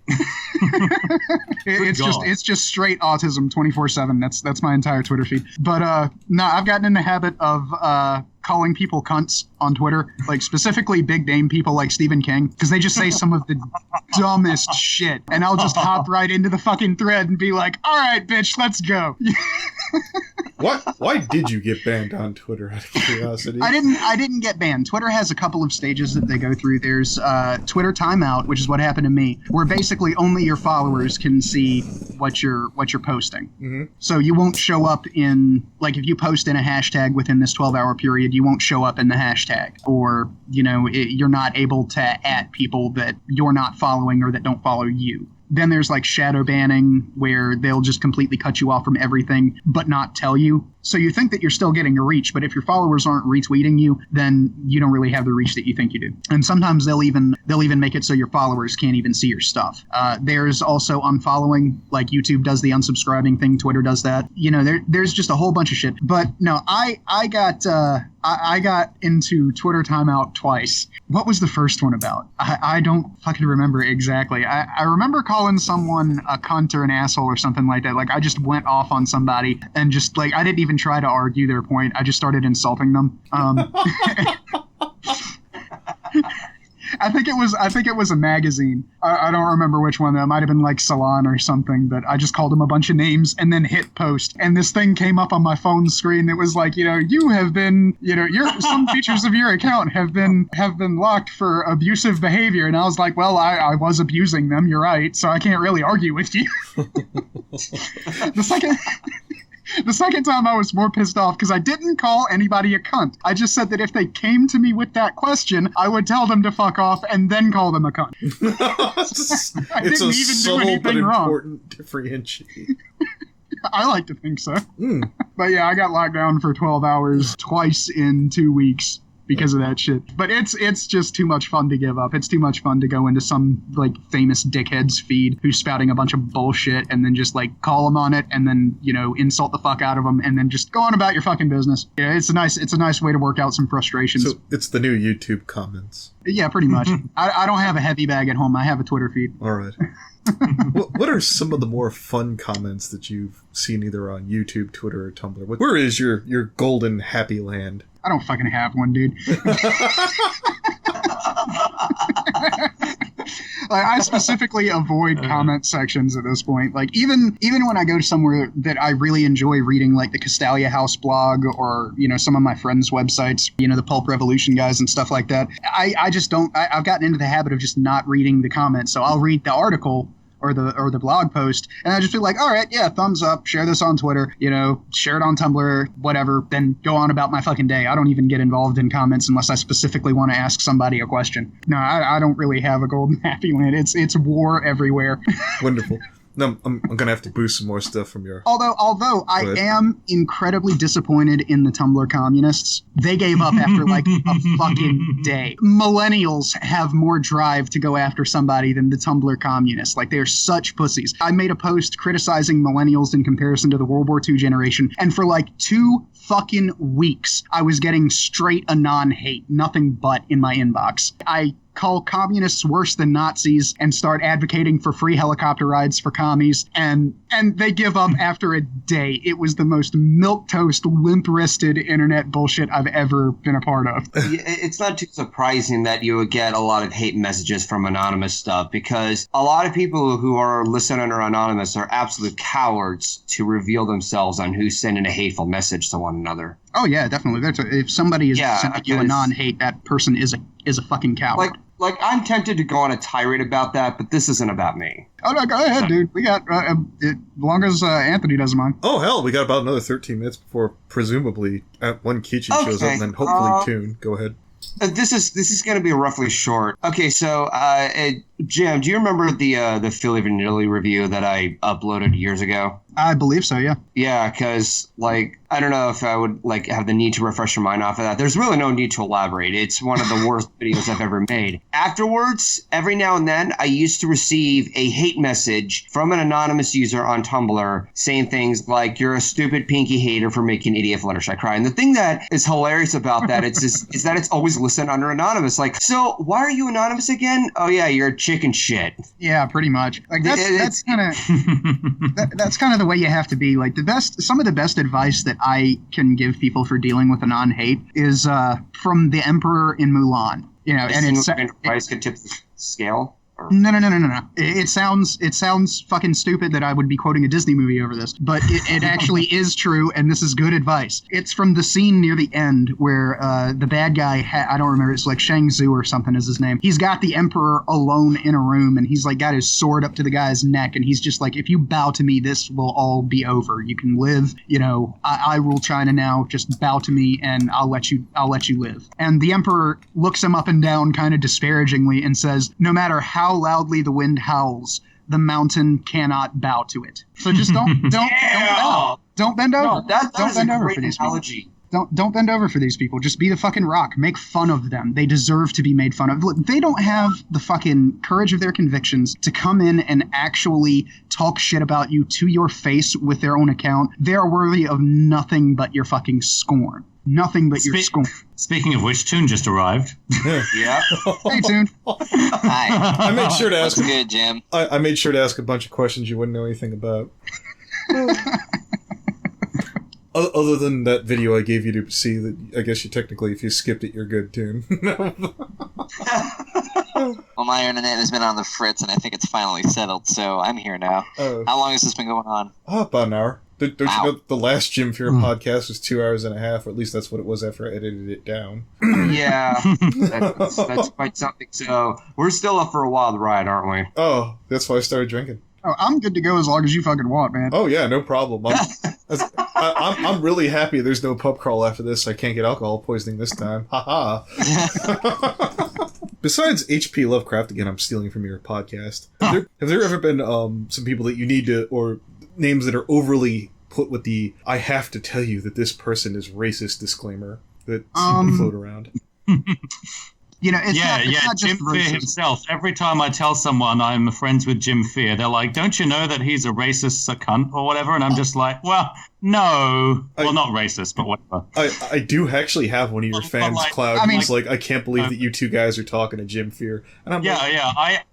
It's just straight autism 24/7. That's my entire Twitter feed. But no, I've gotten in the habit of calling people cunts on Twitter, like specifically big name people like Stephen King, because they just say some of the dumbest shit, and I'll just hop right into the fucking thread and be like, all right, bitch, let's go. Why did you get banned on Twitter, out of curiosity? I didn't get banned. Twitter has a couple of stages that they go through. There's Twitter timeout, which is what happened to me, where basically only your followers can see what you're posting. Mm-hmm. So you won't show up in, like, if you post in a hashtag within this 12-hour period, you won't show up in the hashtag, or you're not able to @ people that you're not following or that don't follow you. Then there's like shadow banning, where they'll just completely cut you off from everything but not tell you. So you think that you're still getting a reach, but if your followers aren't retweeting you, then you don't really have the reach that you think you do. And sometimes they'll even make it so your followers can't even see your stuff. There's also unfollowing, like YouTube does the unsubscribing thing, Twitter does that. There's just a whole bunch of shit. But no, I got into Twitter timeout twice. What was the first one about? I don't fucking remember exactly. I remember calling someone a cunt or an asshole or something like that. Like, I just went off on somebody and just, like, I didn't even try to argue their point. I just started insulting them. I think it was a magazine. I don't remember which one. That might have been like Salon or something, but I just called him a bunch of names and then hit post. And this thing came up on my phone screen that was like, you have been, some features of your account have been locked for abusive behavior. And I was like, well, I was abusing them. You're right. So I can't really argue with you. The second time I was more pissed off because I didn't call anybody a cunt. I just said that if they came to me with that question, I would tell them to fuck off and then call them a cunt. I didn't even do anything wrong. Important differentiation. I like to think so. But yeah, I got locked down for 12 hours twice in 2 weeks because of that shit. But it's just too much fun to give up. It's too much fun to go into some like famous dickhead's feed who's spouting a bunch of bullshit and then just like call them on it and then, you know, insult the fuck out of them and then just go on about your fucking business. Yeah, it's a nice way to work out some frustrations. So it's the new YouTube comments. Yeah, pretty much. I don't have a heavy bag at home. I have a Twitter feed. All right. What are some of the more fun comments that you've seen either on YouTube, Twitter, or Tumblr? Where is your golden happy land? I don't fucking have one, dude. Like, I specifically avoid comment sections at this point. Like, even when I go to somewhere that I really enjoy reading, like the Castalia House blog or, you know, some of my friends' websites, you know, the Pulp Revolution guys and stuff like that, I just don't. I've gotten into the habit of just not reading the comments. So I'll read the article or the blog post, and I just feel like, all right, yeah, thumbs up, share this on Twitter, you know, share it on Tumblr, whatever, then go on about my fucking day. I don't even get involved in comments unless I specifically want to ask somebody a question. No, I don't really have a golden happy land. It's war everywhere. Wonderful. No, I'm gonna have to boost some more stuff from your... Although I am incredibly disappointed in the Tumblr communists. They gave up after like a fucking day. Millennials have more drive to go after somebody than the Tumblr communists. Like, they're such pussies. I made a post criticizing millennials in comparison to the World War II generation, and for like 2 fucking weeks, I was getting straight anon hate, nothing but in my inbox. I call communists worse than Nazis and start advocating for free helicopter rides for commies, and they give up after a day. It was the most milquetoast, limp-wristed internet bullshit I've ever been a part of. It's not too surprising that you would get a lot of hate messages from anonymous stuff, because a lot of people who are listed under anonymous are absolute cowards to reveal themselves on who's sending a hateful message to one another. Oh yeah, definitely. If somebody is sending you a non-hate, that person is a fucking coward. Like I'm tempted to go on a tirade about that, but this isn't about me. Oh no, go ahead, dude. We got as long as Anthony doesn't mind. Oh hell, we got about another 13 minutes before presumably one keychi shows up, and then hopefully Toon. Go ahead. This is going to be roughly short. Okay, so Jim, do you remember the Philly Vanilli review that I uploaded years ago? I believe so, yeah. Yeah, because, like, I don't know if I would, like, have the need to refresh your mind off of that. There's really no need to elaborate. It's one of the worst videos I've ever made. Afterwards, every now and then, I used to receive a hate message from an anonymous user on Tumblr saying things like, "You're a stupid pinky hater for making idiot Fluttershy cry." And the thing that is hilarious about that is that it's always listed under anonymous. Like, so why are you anonymous again? Oh, yeah, you're a chicken shit. Yeah, pretty much. Like, that's kind of that's kind of the way you have to be. Like, some of the best advice that I can give people for dealing with anon hate is from the Emperor in Mulan. You know, and it's advice could tip the scale. No. It sounds fucking stupid that I would be quoting a Disney movie over this, but it actually is true, and this is good advice. It's from the scene near the end where the bad guy, I don't remember, it's like Shang Tzu or something is his name. He's got the Emperor alone in a room, and he's like got his sword up to the guy's neck, and he's just like, "If you bow to me, this will all be over. You can live. You know, I rule China now. Just bow to me, and I'll let you live." And the Emperor looks him up and down kind of disparagingly and says, "No matter how loudly the wind howls, the mountain cannot bow to it." So just don't bow. Don't bend over. No, that don't is bend a over great for these analogy. people. Don't bend over for these people. Just be the fucking rock. Make fun of them. They deserve to be made fun of. Look, they don't have the fucking courage of their convictions to come in and actually talk shit about you to your face with their own account. They are worthy of nothing but your fucking scorn. Nothing but your scorn. Speaking of which, Toon just arrived. Yeah. Hey, Toon. Hi. I made sure to ask. What's good, Jim? I made sure to ask a bunch of questions you wouldn't know anything about. Other than that video I gave you to see, that I guess you technically, if you skipped it, you're good, Toon. Well, my internet has been on the fritz, and I think it's finally settled, so I'm here now. How long has this been going on? About an hour. Don't you know the last Jim Fear podcast was 2 hours and a half, or at least that's what it was after I edited it down. Yeah, that's quite something. So we're still up for a wild ride, aren't we? Oh, that's why I started drinking. Oh, I'm good to go as long as you fucking want, man. Oh yeah, no problem. I'm really happy there's no pub crawl after this. I can't get alcohol poisoning this time. Ha ha. Besides H.P. Lovecraft, again, I'm stealing from your podcast. Have there ever been some people that you need to, or names that are overly put with the "I have to tell you that this person is racist" disclaimer that float around? You know, it's not just Jim Fear racist. himself. Every time I tell someone I'm friends with Jim Fear, they're like, "Don't you know that he's a racist, a cunt, or whatever?" And I'm just like, "Well, no, not racist, but whatever." I do actually have one of your fans, like, Cloud. I mean- who's like, "I can't believe that you two guys are talking to Jim Fear," and I'm like,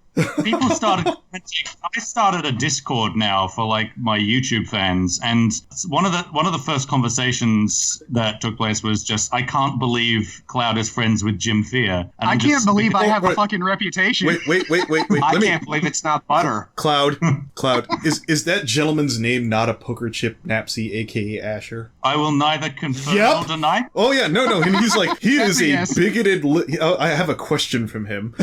People started. I started a Discord now for like my YouTube fans, and one of the first conversations that took place was just, "I can't believe Cloud is friends with Jim Fear." And I can't believe I have a wait. fucking reputation. Wait. I can't believe it's not butter. Cloud, is that gentleman's name not a poker chip napsy, aka Asher? I will neither confirm nor deny. Oh yeah, no, and he's like, he is a Yes. bigoted. I have a question from him.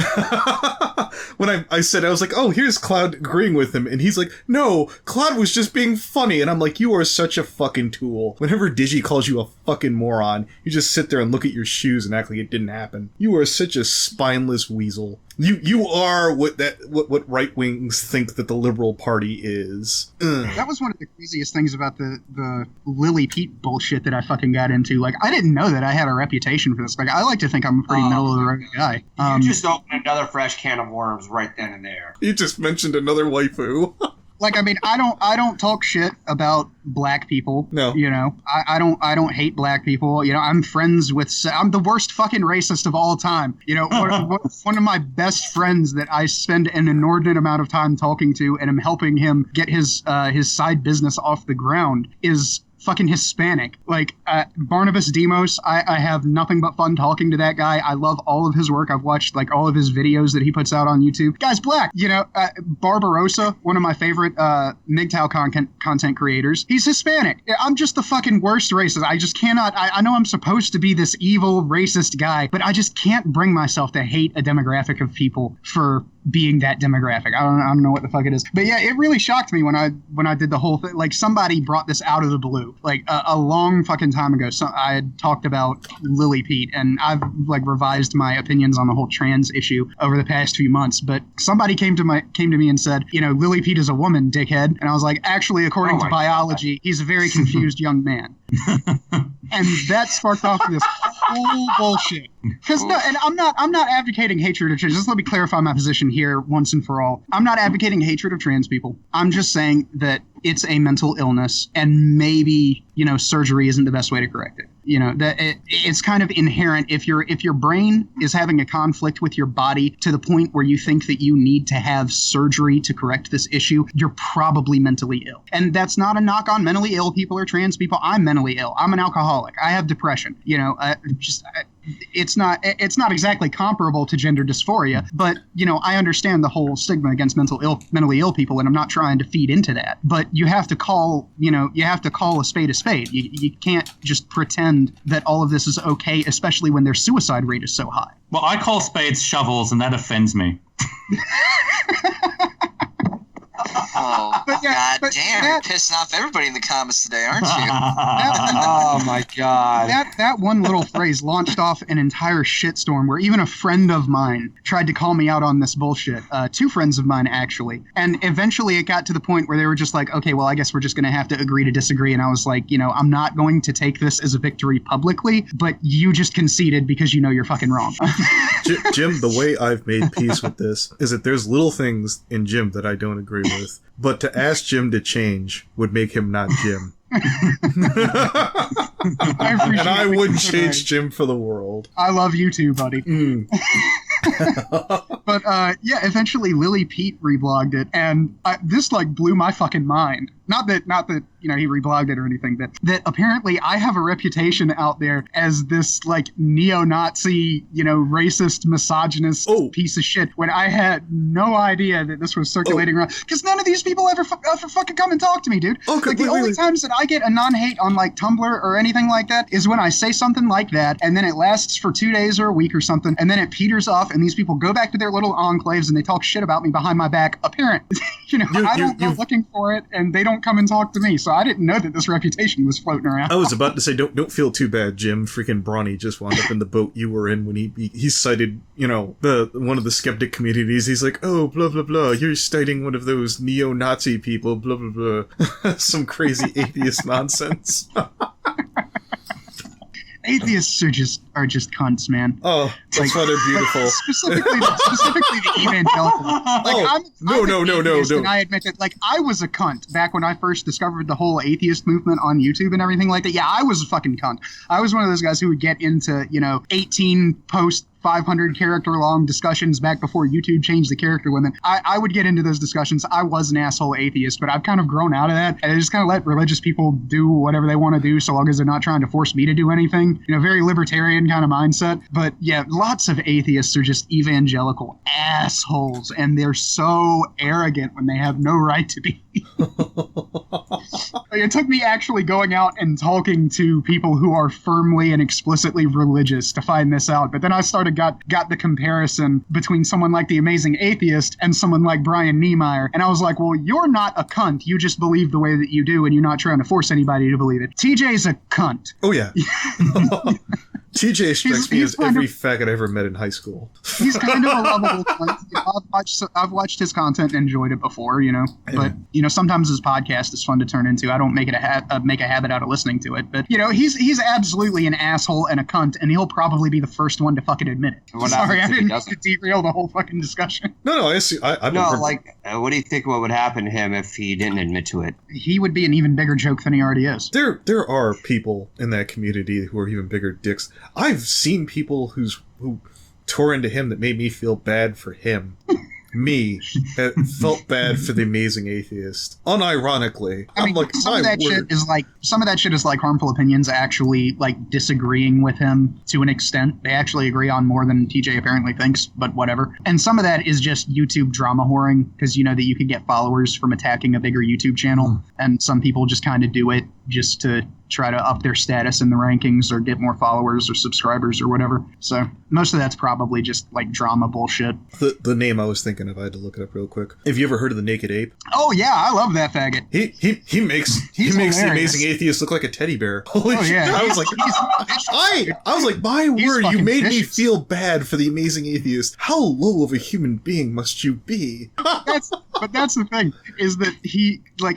When I said, I was like, oh, here's Cloud agreeing with him, and he's like, no, Cloud was just being funny, and I'm like, you are such a fucking tool. Whenever Digi calls you a fucking moron, you just sit there and look at your shoes and act like it didn't happen. You are such a spineless weasel. You are what right wings think that the Liberal Party is. Ugh. That was one of the craziest things about the Lily Pete bullshit that I fucking got into. Like, I didn't know that I had a reputation for this. Like, I like to think I'm a pretty middle of the road guy. You just opened another fresh can of worms right then and there. You just mentioned another waifu. Like, I mean, I don't talk shit about black people. No. You know, I don't hate black people. You know, I'm the worst fucking racist of all time. You know, one of my best friends that I spend an inordinate amount of time talking to, and I'm helping him get his side business off the ground, is fucking Hispanic. Like, Barnabas Demos, I have nothing but fun talking to that guy. I love all of his work. I've watched like all of his videos that he puts out on YouTube. Guy's black. You know, Barbarossa, one of my favorite MGTOW content creators, he's Hispanic. I'm just the fucking worst racist. I just cannot. I know I'm supposed to be this evil racist guy, but I just can't bring myself to hate a demographic of people for being that demographic. I don't know what the fuck it is. But yeah, it really shocked me when I did the whole thing. Like, somebody brought this out of the blue. Like, a long fucking time ago, I had talked about Lily Pete, and I've like revised my opinions on the whole trans issue over the past few months. But somebody came to me and said, you know, Lily Pete is a woman, dickhead. And I was like, actually, according to biology, he's a very confused young man. And that sparked off this whole bullshit. Because no, and I'm not advocating hatred of trans. Just let me clarify my position here once and for all. I'm not advocating hatred of trans people. I'm just saying that it's a mental illness, and maybe, you know, surgery isn't the best way to correct it. You know, that it's kind of inherent. If your brain is having a conflict with your body to the point where you think that you need to have surgery to correct this issue, you're probably mentally ill. And that's not a knock on mentally ill people or trans people. I'm mentally ill. I'm an alcoholic. I have depression. You know, it's not exactly comparable to gender dysphoria, but, you know, I understand the whole stigma against mentally ill people, and I'm not trying to feed into that. But you have to call a spade a spade. You can't just pretend that all of this is okay, especially when their suicide rate is so high. Well, I call spades shovels, and that offends me. Oh, yeah, God damn, you're pissing off everybody in the comments today, aren't you? Oh my god. That one little phrase launched off an entire shitstorm where even a friend of mine tried to call me out on this bullshit. Two friends of mine, actually. And eventually it got to the point where they were just like, okay, well, I guess we're just going to have to agree to disagree. And I was like, you know, I'm not going to take this as a victory publicly, but you just conceded because you know you're fucking wrong. Jim, the way I've made peace with this is that there's little things in Jim that I don't agree with, but to ask Jim to change would make him not Jim. I wouldn't change Jim for the world. I love you too, buddy. But yeah, eventually Lily Pete reblogged it, and this like blew my fucking mind. Not that you know he reblogged it or anything, but that apparently I have a reputation out there as this like neo-Nazi, you know, racist, misogynist piece of shit, when I had no idea that this was circulating around. Because none of these people ever fucking come and talk to me, dude. Like the only times that I get a non-hate on like Tumblr or anything like that is when I say something like that, and then it lasts for 2 days or a week or something, and then it peters off, and these people go back to their little enclaves and they talk shit about me behind my back. Apparently, you know, I don't go looking for it, and they don't come and talk to me. So I didn't know that this reputation was floating around. I was about to say, don't feel too bad, Jim. Freaking Brawny just wound up in the boat you were in when he cited, you know, one of the skeptic communities. He's like, oh, blah blah blah, you're citing one of those neo-Nazi people, blah blah blah, some crazy atheist nonsense. Atheists are just cunts, man. Oh, that's why they're beautiful. Like, specifically the evangelical. Like, No. And I admit that, like, I was a cunt back when I first discovered the whole atheist movement on YouTube and everything like that. Yeah, I was a fucking cunt. I was one of those guys who would get into, 18 post 500 character long discussions back before YouTube changed the character limit. I would get into those discussions. I was an asshole atheist, but I've kind of grown out of that, and I just kind of let religious people do whatever they want to do so long as they're not trying to force me to do anything. Very libertarian kind of mindset. But yeah, lots of atheists are just evangelical assholes, and they're so arrogant when they have no right to be. It took me actually going out and talking to people who are firmly and explicitly religious to find this out. But then I got the comparison between someone like the Amazing Atheist and someone like Brian Niemeyer. And I was like, well, you're not a cunt. You just believe the way that you do, and you're not trying to force anybody to believe it. TJ's a cunt. Oh, yeah. TJ strikes me as every faggot I ever met in high school. He's kind of a lovable cunt. I've watched his content and enjoyed it before, But, sometimes his podcast is fun to turn into. I don't make it make a habit out of listening to it. But, he's absolutely an asshole and a cunt, and he'll probably be the first one to fucking admit it. Sorry, I didn't mean to derail the whole fucking discussion. No, I see. What do you think what would happen to him if he didn't admit to it? He would be an even bigger joke than he already is. There are people in that community who are even bigger dicks. I've seen people who tore into him that made me feel bad for him. Me felt bad for the Amazing Atheist. Unironically. I mean, some of that shit is like harmful opinions actually like disagreeing with him to an extent. They actually agree on more than TJ apparently thinks, but whatever. And some of that is just YouTube drama whoring, because that you can get followers from attacking a bigger YouTube channel, and some people just kind of do it just to try to up their status in the rankings or get more followers or subscribers or whatever. So most of that's probably just like drama bullshit. The name I was thinking of, I had to look it up real quick. Have you ever heard of the Naked Ape? Oh yeah, I love that faggot. He makes the Amazing Atheist look like a teddy bear. Holy shit! Yeah. I was like, my word, you made me feel bad for the Amazing Atheist. How low of a human being must you be? But that's the thing, is that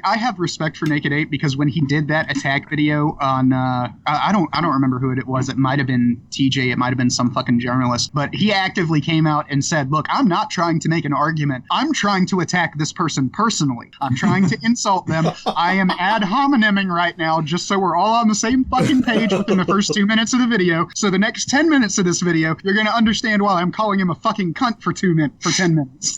I have respect for Naked Ape, because when he did that attack video on I don't remember who it was. It might have been TJ, it might have been some fucking journalist, but he actively came out and said, look, I'm not trying to make an argument. I'm trying to attack this person personally. I'm trying to insult them. I am ad homineming right now just so we're all on the same fucking page within the first 2 minutes of the video. So the next 10 minutes of this video, you're going to understand why I'm calling him a fucking cunt for 10 minutes.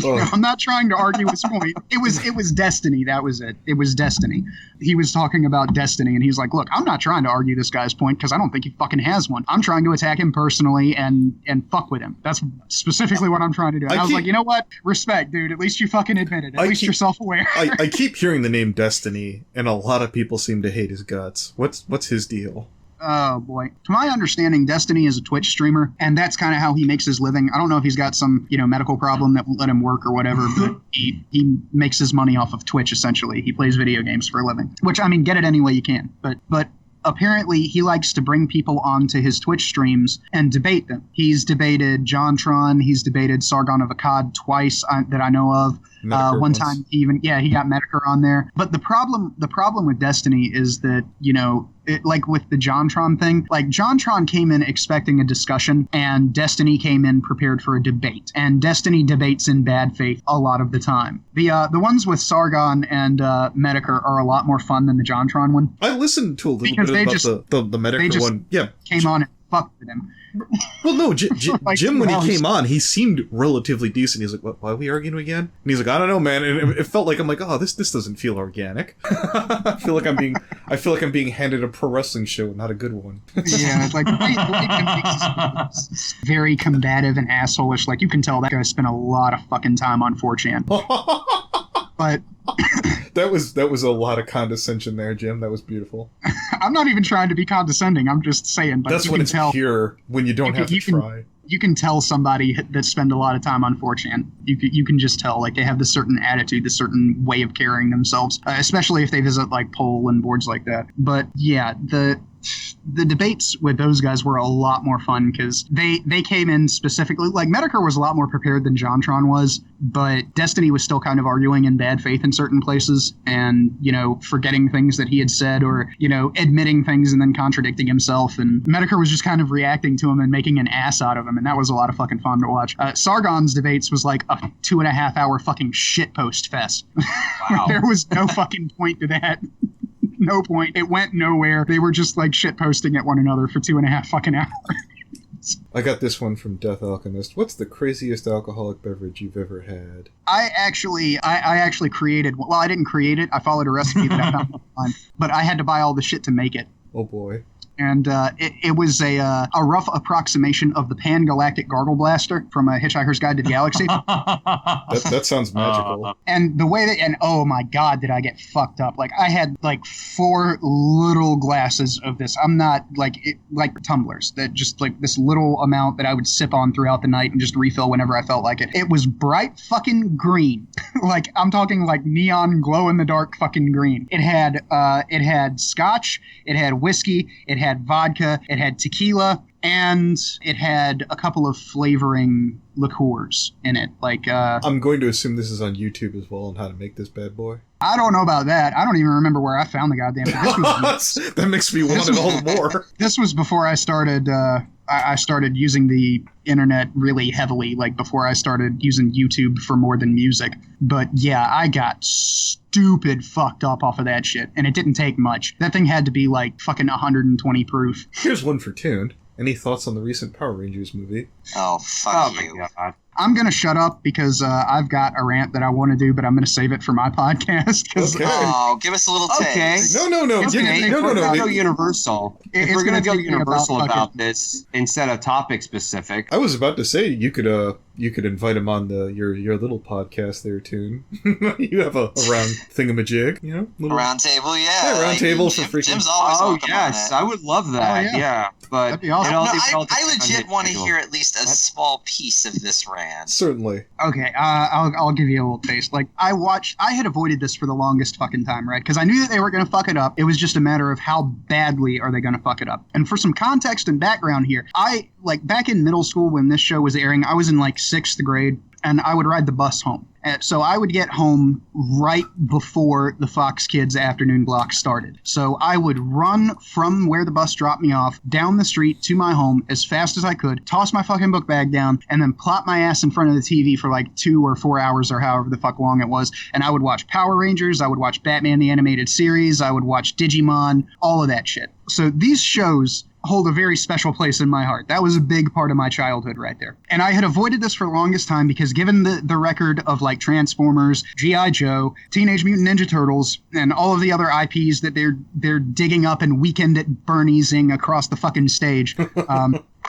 I'm not trying to argue his point. It was destiny. That was it. It was destiny. He was talking about destiny, and he's like, look, I'm not trying to argue this guy's point because I don't think he fucking has one. I'm trying to attack him personally and fuck with him. That's specifically what I'm trying to do. And I was like, you know what? Respect, dude. At least you fucking admitted it. At least you're self-aware. I keep hearing the name Destiny, and a lot of people seem to hate his guts. What's his deal? Oh, boy. To my understanding, Destiny is a Twitch streamer, and that's kind of how he makes his living. I don't know if he's got some, medical problem that won't let him work or whatever, but he makes his money off of Twitch, essentially. He plays video games for a living, which, I mean, get it any way you can. But apparently he likes to bring people onto his Twitch streams and debate them. He's debated JonTron. He's debated Sargon of Akkad twice that I know of. One time he got Medicare on there. But the problem with Destiny is that, like with the JonTron thing, like JonTron came in expecting a discussion, and Destiny came in prepared for a debate. And Destiny debates in bad faith a lot of the time. The ones with Sargon and Medicare are a lot more fun than the JonTron one. I listened to a little bit about the Medicare one. Yeah, came on and fucked with him. Well, no, Jim, when he came on, he seemed relatively decent. He's like, why are we arguing again? And he's like, I don't know, man. And it felt like, I'm like, oh, this doesn't feel organic. I feel like I'm being handed a pro wrestling show, not a good one. Yeah, it's like very combative and asshole-ish. Like, you can tell that guy spent a lot of fucking time on 4chan. But that was a lot of condescension there, Jim. That was beautiful. I'm not even trying to be condescending. I'm just saying. But that's when it's pure, when you don't have to try. You can tell somebody that spend a lot of time on 4chan. You can just tell, like, they have this certain attitude, this certain way of carrying themselves, especially if they visit, like, Poll and boards like that. But, yeah, the debates with those guys were a lot more fun because they came in specifically, like Medicare was a lot more prepared than JonTron was, but Destiny was still kind of arguing in bad faith in certain places and, forgetting things that he had said or, admitting things and then contradicting himself. And Medicare was just kind of reacting to him and making an ass out of him. And that was a lot of fucking fun to watch. Sargon's debates was like a 2.5 hour fucking shitpost fest. Wow. There was no fucking point to that. No point. It went nowhere. They were just like shit posting at one another for 2.5 fucking hours. I got this one from Death Alchemist. What's the craziest alcoholic beverage you've ever had? I actually created. Well, I didn't create it. I followed a recipe that I found online, but I had to buy all the shit to make it. Oh boy. And it was a rough approximation of the Pan-Galactic Gargle Blaster from A Hitchhiker's Guide to the Galaxy. that sounds magical. And the way that, and oh my god, did I get fucked up. Like, I had like 4 little glasses of this. I'm not like tumblers, that just like this little amount that I would sip on throughout the night and just refill whenever I felt like it. It was bright fucking green. Like, I'm talking like neon glow in the dark fucking green. It had scotch, it had whiskey, it had vodka, it had tequila, and it had a couple of flavoring liqueurs in it. Like, I'm going to assume this is on YouTube as well on how to make this bad boy. I don't know about that. I don't even remember where I found the goddamn thing. That makes me want it all the more. This was before I started. I started using the internet really heavily, like before I started using YouTube for more than music. But yeah, I got stupid fucked up off of that shit, and it didn't take much. That thing had to be like fucking 120 proof. Here's one for Toon. Any thoughts on the recent Power Rangers movie? Oh, fuck you. My God. I'm going to shut up because I've got a rant that I want to do, but I'm going to save it for my podcast. Okay. Oh, give us a little taste. Okay. No. If we're going to go Universal universal about this instead of topic specific. I was about to say you could invite him on your little podcast there, Toon. You have a round thingamajig, little Round table, yeah. Yeah, round table for freaking. Jim's always welcome yes, on it. I would love that. Oh, yeah. But that'd be awesome. I legit want to hear at least a small piece of this rant. Certainly. Okay, I'll give you a little taste. Like, I had avoided this for the longest fucking time, right? Because I knew that they were going to fuck it up. It was just a matter of how badly are they going to fuck it up. And for some context and background here, back in middle school when this show was airing, I was in like 6th grade, and I would ride the bus home. So I would get home right before the Fox Kids afternoon block started. So I would run from where the bus dropped me off down the street to my home as fast as I could, toss my fucking book bag down, and then plop my ass in front of the TV for like 2 or 4 hours or however the fuck long it was. And I would watch Power Rangers, I would watch Batman the Animated Series, I would watch Digimon, all of that shit. So these shows hold a very special place in my heart. That was a big part of my childhood right there. And I had avoided this for the longest time because given the record of like Transformers, G.I. Joe, Teenage Mutant Ninja Turtles, and all of the other IPs that they're digging up and Weekend at Bernie'sing across the fucking stage,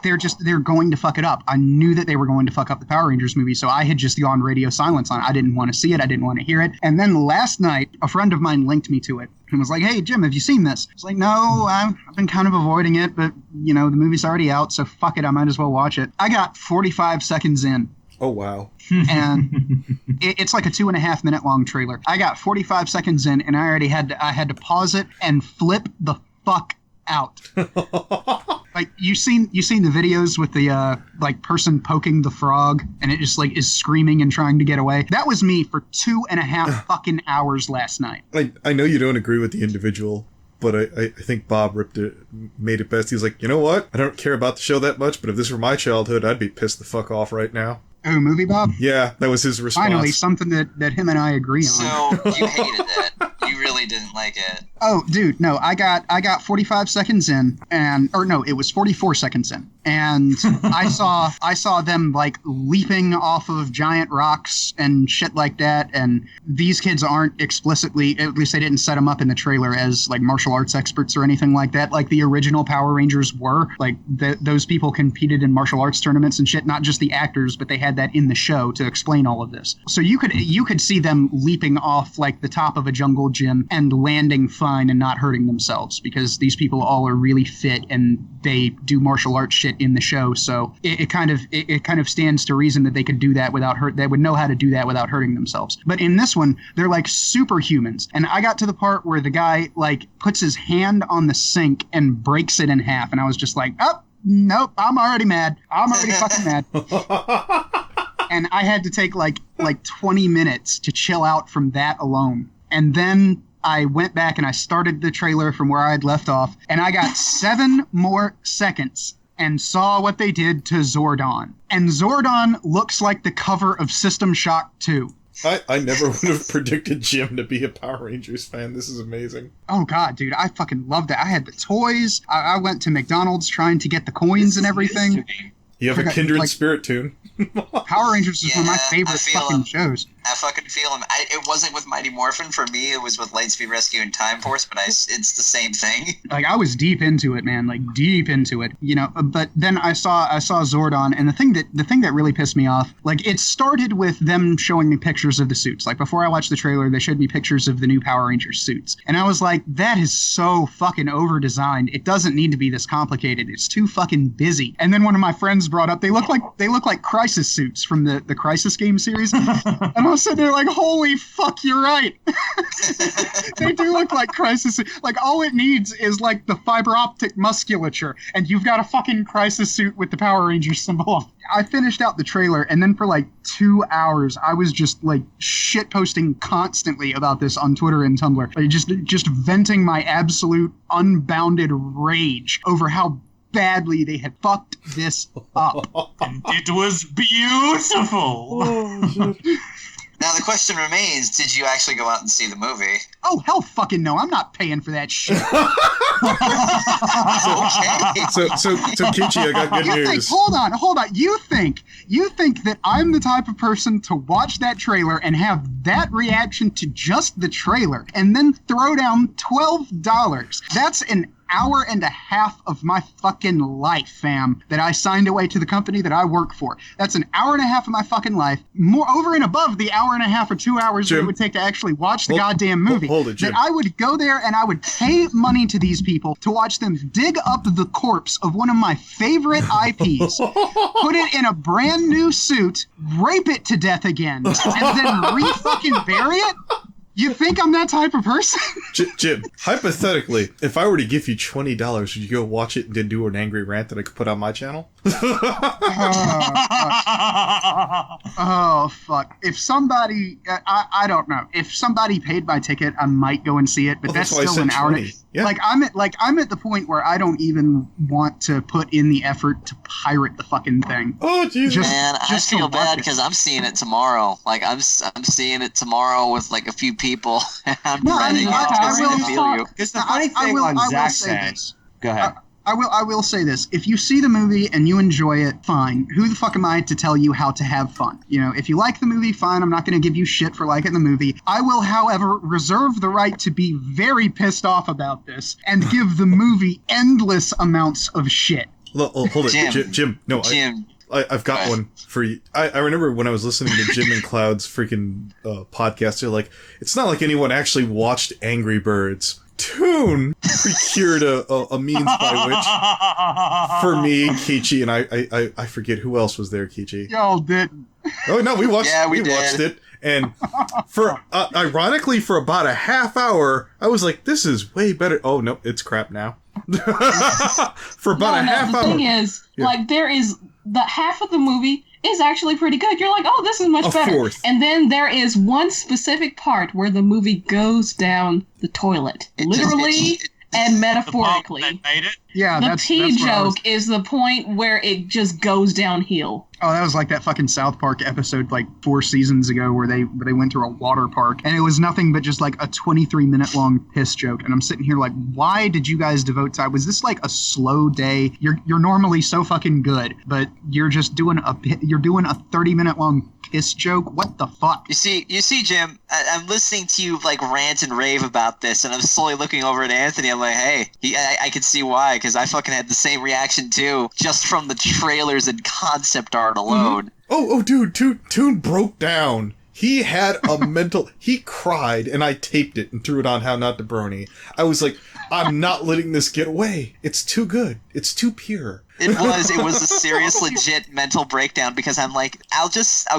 they're going to fuck it up. I knew that they were going to fuck up the Power Rangers movie, so I had just gone radio silence on it. I didn't want to see it. I didn't want to hear it. And then last night, a friend of mine linked me to it and was like, "Hey, Jim, have you seen this?" I was like, "No, I've been kind of avoiding it, but, the movie's already out, so fuck it, I might as well watch it." I got 45 seconds in. Oh, wow. And it's like a 2.5 minute long trailer. I got 45 seconds in, and I had to pause it and flip the fuck out. Like, you seen the videos with the person poking the frog and it just like is screaming and trying to get away? That was me for 2.5 fucking hours last night. I know you don't agree with the individual, but I think Bob made it best. He's like, you know what? I don't care about the show that much, but if this were my childhood, I'd be pissed the fuck off right now. Oh, Movie Bob? Yeah, that was his response. Finally, something that him and I agree on. So, you hated that. You really didn't like it. Oh, dude, no, I got 45 seconds in, it was 44 seconds in, and I saw them like leaping off of giant rocks and shit like that, and these kids aren't explicitly, at least they didn't set them up in the trailer as like martial arts experts or anything like that, like the original Power Rangers were. Like those people competed in martial arts tournaments and shit, not just the actors, but they had that in the show to explain all of this. So you could see them leaping off like the top of a jungle gym and landing fine fine and not hurting themselves, because these people all are really fit and they do martial arts shit in the show. So it kind of stands to reason that they could do that without they would know how to do that without hurting themselves. But in this one, they're like superhumans. And I got to the part where the guy like puts his hand on the sink and breaks it in half. And I was just like, oh, nope, I'm already mad. I'm already fucking mad. And I had to take like 20 minutes to chill out from that alone. And then I went back and I started the trailer from where I had left off, and I got 7 more seconds and saw what they did to Zordon. And Zordon looks like the cover of System Shock 2. I never would have predicted Jim to be a Power Rangers fan. This is amazing. Oh, God, dude. I fucking loved it. I had the toys. I went to McDonald's trying to get the coins and everything. You have a kindred spirit, Toon. Power Rangers is one of my favorite fucking shows. I fucking feel him. It wasn't with Mighty Morphin for me. It was with Lightspeed Rescue and Time Force, but it's the same thing. Like, I was deep into it, man. Like, deep into it, you know. But then I saw Zordon, and the thing that really pissed me off, like, it started with them showing me pictures of the suits. Like, before I watched the trailer, they showed me pictures of the new Power Rangers suits, and I was like, that is so fucking over-designed. It doesn't need to be this complicated. It's too fucking busy. And then one of my friends brought up, they look like Crisis suits from the Crisis game series, and I was sitting there like, holy fuck, you're right. They do look like Crisis. Like, all it needs is like the fiber optic musculature, and you've got a fucking Crisis suit with the Power Rangers symbol on. I finished out the trailer, and then for like 2 hours, I was just like shit posting constantly about this on Twitter and Tumblr, like, just venting my absolute unbounded rage over how badly they had fucked this up. It was beautiful. Oh, shit. Now the question remains, did you actually go out and see the movie? Oh, hell fucking no. I'm not paying for that shit. Okay. So Keychi, I got good news. Hold on. You think that I'm the type of person to watch that trailer and have that reaction to just the trailer and then throw down $12? That's an hour and a half of my fucking life, fam, that I signed away to the company that I work for. That's an hour and a half of my fucking life, more over and above the hour and a half or 2 hours that it would take to actually watch the goddamn movie. Hold it, Jim. That I would go there and I would pay money to these people to watch them dig up the corpse of one of my favorite IPs, put it in a brand new suit, rape it to death again, and then re-fucking bury it? You think I'm that type of person? Jim, hypothetically, if I were to give you $20, would you go watch it and then do an angry rant that I could put on my channel? Oh, fuck. If somebody, I don't know. If somebody paid my ticket, I might go and see it, but Well, that's that's why I still an said hour. 20. Yeah. I'm at the point where I don't even want to put in the effort to pirate the fucking thing. Oh, Jesus. Man, I Just to feel watch bad it. because I'm seeing it tomorrow. Like, I'm seeing it tomorrow with, like, a few people. I'm No, I dreading mean, it. I will I feel talk- you. It's the funny thing on Zach's end. Go ahead. I will say this. If you see the movie and you enjoy it, fine. Who the fuck am I to tell you how to have fun? You know, if you like the movie, fine. I'm not going to give you shit for liking the movie. I will, however, reserve the right to be very pissed off about this and give the movie endless amounts of shit. Hold it. Jim. No, Jim. I've got one for you. I remember when I was listening to Jim and Cloud's freaking podcast, they're like, it's not like anyone actually watched Angry Birds. Toon procured a means by which, for me, Keychi, and I forget who else was there, Keychi. Y'all didn't. Oh, no, we watched, Yeah, we watched did. it. And for, ironically, for about a half hour, I was like, this is way better. Oh, no, it's crap now. For about a half the hour. thing is, like, there is the half of the movie is actually pretty good. You're like, oh, this is much better. Fourth. And then there is one specific part where the movie goes down the toilet, literally and metaphorically. The part that made it. Yeah, The that's pee what I was- joke is the point where it just goes downhill. Oh, that was like that fucking South Park episode like 4 seasons ago where they went to a water park and it was nothing but just like a 23-minute long piss joke. And I'm sitting here like, why did you guys devote time? Was this like a slow day? You're normally so fucking good, but you're just doing a 30-minute long piss joke? What the fuck? You see, Jim, I'm listening to you, like, rant and rave about this, and I'm slowly looking over at Anthony. I'm like, hey, I can see why, because I fucking had the same reaction, too, just from the trailers and concept art alone. Oh, dude, Toon broke down He had a mental... He cried, and I taped it and threw it on How Not to Brony. I was like, I'm not letting this get away. It's too good. It's too pure. It was a serious, legit mental breakdown because I'm like, I'll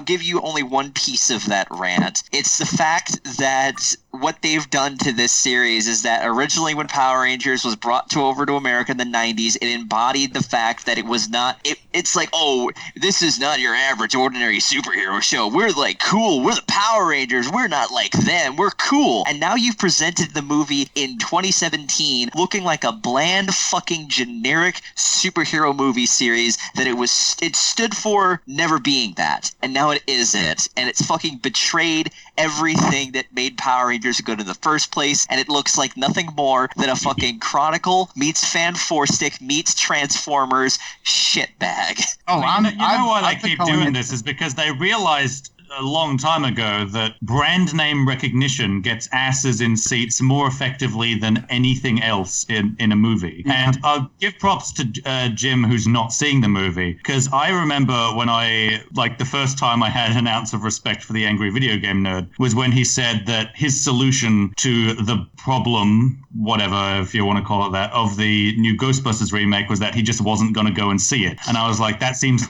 give you only one piece of that rant. It's the fact that what they've done to this series is that originally when Power Rangers was brought over to America in the 90s, it embodied the fact that it was not, it's like, oh, this is not your average ordinary superhero show. We're like cool. We're the Power Rangers. We're not like them. We're cool. And now you've presented the movie in 2017 looking like a bland fucking generic superhero movie series that it stood for never being that, and now it is it, and it's fucking betrayed everything that made Power Rangers good in the first place, and it looks like nothing more than a fucking Chronicle meets Fan Four Stick meets Transformers shitbag. Oh, you know why they keep doing this is because they realized a long time ago that brand name recognition gets asses in seats more effectively than anything else in a movie. And I'll give props to Jim, who's not seeing the movie, because I remember when the first time I had an ounce of respect for the angry video game nerd was when he said that his solution to the problem, whatever, if you want to call it that, of the new Ghostbusters remake was that he just wasn't going to go and see it. And I was like, that seems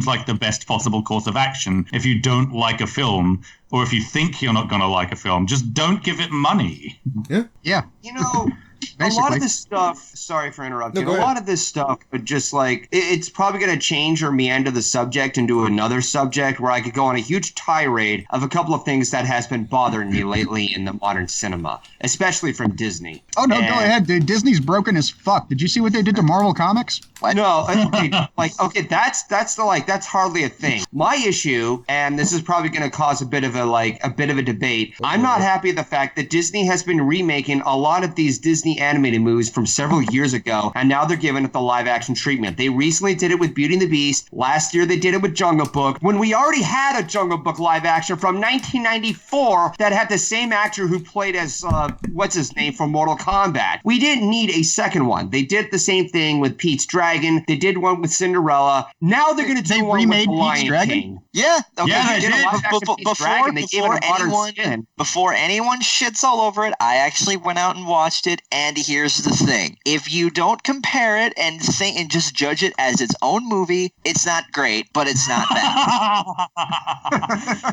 like the best possible course of action. If you don't like a film, or if you think you're not going to like a film, just don't give it money. Yeah. You know, a lot of this stuff, sorry for interrupting, a lot of this stuff, but just like, it's probably going to change or meander the subject into another subject where I could go on a huge tirade of a couple of things that has been bothering me lately in the modern cinema, especially from Disney. Oh, no, go ahead, dude. Disney's broken as fuck. Did you see what they did to Marvel Comics? What? No, okay, that's hardly a thing. My issue, and this is probably going to cause a bit of a debate. I'm not happy with the fact that Disney has been remaking a lot of these Disney animated movies from several years ago, and now they're giving it the live action treatment. They recently did it with Beauty and the Beast. Last year they did it with Jungle Book, when we already had a Jungle Book live action from 1994 that had the same actor who played as what's his name from Mortal Kombat. We didn't need a second one. They did the same thing with Pete's Dragon. They did one with Cinderella. Now they're going to do one with the Lion King. Yeah, okay, yeah, they did. Before anyone shits all over it, I actually went out and watched it, and here's the thing. If you don't compare it and just judge it as its own movie, it's not great, but it's not bad.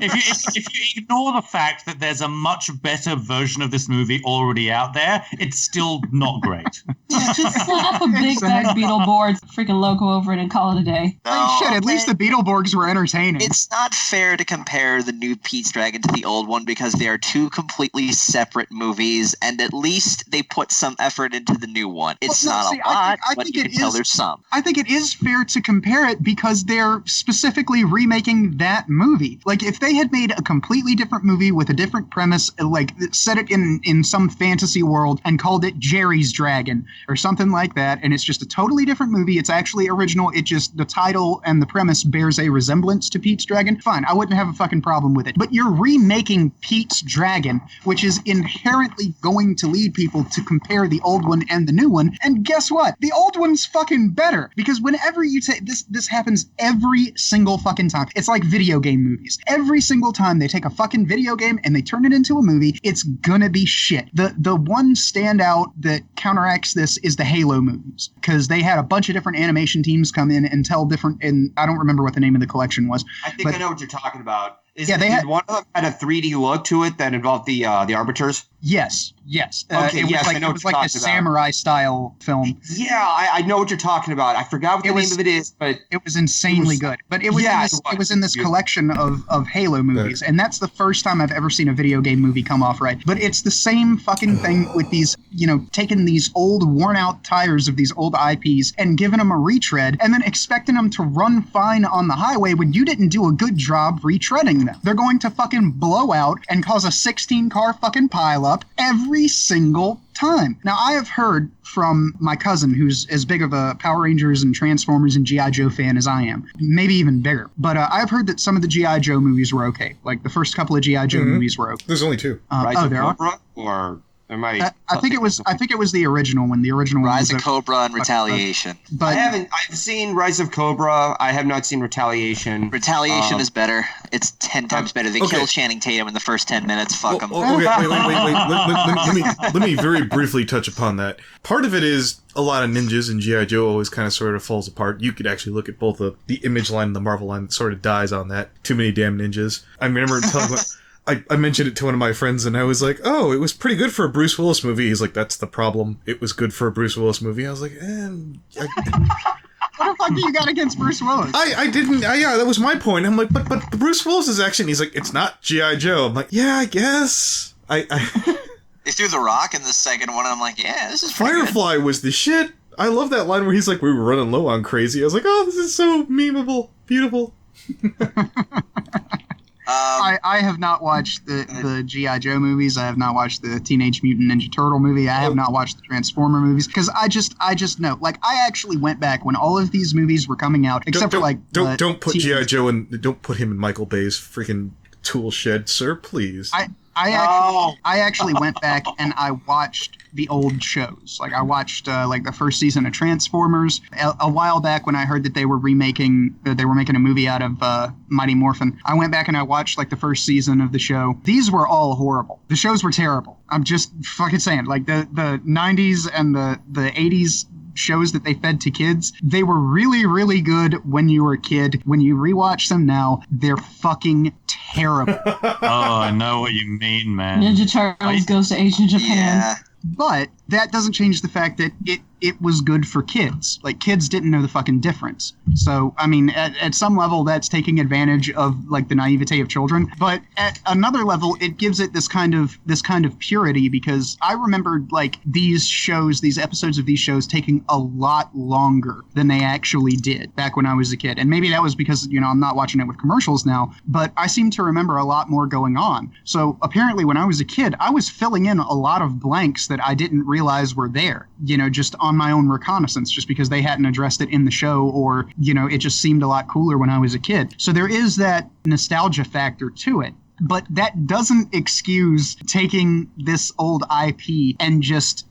if you ignore the fact that there's a much better version of this movie already out there, it's still not great. Yeah, just slap a big fat Beetleborgs freaking logo over it and call it a day. No, shit, at least the Beetleborgs were entertaining. It's not fair to compare the new Pete's Dragon to the old one because they are two completely separate movies, and at least they put some effort into the new one. It's not a lot, but you can tell there's some. I think it is fair to compare it because they're specifically remaking that movie. Like, if they had made a completely different movie with a different premise, like set it in some fantasy world and called it Jerry's Dragon or something like that, and it's just a totally different movie, it's actually original, it just, the title and the premise bears a resemblance to Pete's Dragon, fine, I wouldn't have a fucking problem with it. But you're remaking Pete's Dragon, which is inherently going to lead people to compare the old one and the new one, and guess what? The old one's fucking better, because whenever you take this happens every single fucking time. It's like video game movies. Every single time they take a fucking video game and they turn it into a movie, it's gonna be shit. The one standout that counteracts this is the Halo movies, because they had a bunch of different animation teams come in and tell different, and I don't remember what the name of the collection was. I think I know what you're talking about. Did one of them had a 3D look to it that involved the Arbiters? Yes. Okay, it was like a samurai style film. Yeah, I know what you're talking about. I forgot what the name of it is, but it was insanely good. But it was in this collection of Halo movies, and that's the first time I've ever seen a video game movie come off right. But it's the same fucking thing with these, taking these old worn out tires of these old IPs and giving them a retread, and then expecting them to run fine on the highway when you didn't do a good job retreading them. They're going to fucking blow out and cause a 16-car fucking pileup every single time. Now, I have heard from my cousin, who's as big of a Power Rangers and Transformers and G.I. Joe fan as I am, maybe even bigger, but I've heard that some of the G.I. Joe movies were okay. Like, the first couple of G.I. Joe movies were okay. There's only two. Rise of Cobra or... I think it was the original one. The original one Rise was of Cobra and Retaliation. But I've seen Rise of Cobra. I have not seen Retaliation. Retaliation is better. It's 10 times better. They kill Channing Tatum in the first 10 minutes. Fuck him. Okay, wait. Let me very briefly touch upon that. Part of it is a lot of ninjas, and G.I. Joe always kind of sort of falls apart. You could actually look at both the Image line and the Marvel line that sort of dies on that. Too many damn ninjas. I remember telling I mentioned it to one of my friends, and I was like, oh, it was pretty good for a Bruce Willis movie. He's like, that's the problem. It was good for a Bruce Willis movie. I was like, what the fuck do you got against Bruce Willis? I didn't. Yeah, that was my point. I'm like, but Bruce Willis is action. He's like, it's not G.I. Joe. I'm like, yeah, I guess. They threw The Rock in the second one, and I'm like, yeah, this is Firefly was the shit. I love that line where he's like, we were running low on crazy. I was like, oh, this is so memeable. Beautiful. I have not watched the G.I. Joe movies. I have not watched the Teenage Mutant Ninja Turtle movie. I have not watched the Transformer movies because I just know. Like, I actually went back when all of these movies were coming out, except for like don't put G.I. Joe in. Don't put him in Michael Bay's freaking tool shed, sir. Please. I actually went back and I watched the old shows. Like, I watched like the first season of Transformers a while back when I heard that they were making a movie out of Mighty Morphin. I went back and I watched like the first season of the show. These were all horrible. The shows were terrible. I'm just fucking saying. Like the 90s and the 80s shows that they fed to kids, they were really, really good when you were a kid. When you rewatch them now, they're fucking terrible. Oh, I know what you mean, man. Ninja Turtles goes to Asian Japan. Yeah. But that doesn't change the fact that it was good for kids. Like, kids didn't know the fucking difference. So, I mean, at some level, that's taking advantage of, like, the naivete of children. But at another level, it gives it this kind of purity, because I remember, like, these episodes of these shows taking a lot longer than they actually did back when I was a kid. And maybe that was because, I'm not watching it with commercials now, but I seem to remember a lot more going on. So apparently when I was a kid, I was filling in a lot of blanks that I didn't realize were there, just on my own reconnaissance, just because they hadn't addressed it in the show, or, it just seemed a lot cooler when I was a kid. So there is that nostalgia factor to it. But that doesn't excuse taking this old IP and just,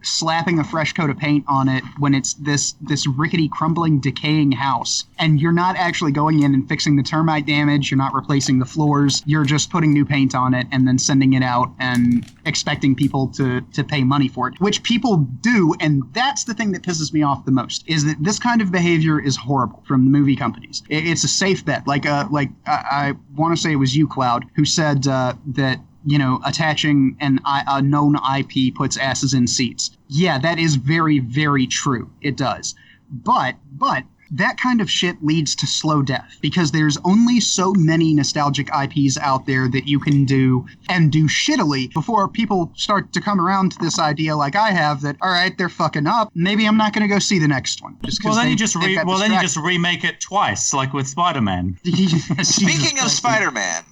slapping a fresh coat of paint on it when it's this rickety, crumbling, decaying house. And you're not actually going in and fixing the termite damage. You're not replacing the floors. You're just putting new paint on it and then sending it out and expecting people to pay money for it, which people do. And that's the thing that pisses me off the most, is that this kind of behavior is horrible from the movie companies. It's a safe bet. Like I want to say it was you, Cloud, who said that attaching a known IP puts asses in seats. Yeah, that is very, very true. It does. But that kind of shit leads to slow death, because there's only so many nostalgic IPs out there that you can do, and do shittily, before people start to come around to this idea like I have that, all right, they're fucking up, maybe I'm not going to go see the next one. Then you just remake it twice, like with Spider-Man. Speaking of Spider-Man,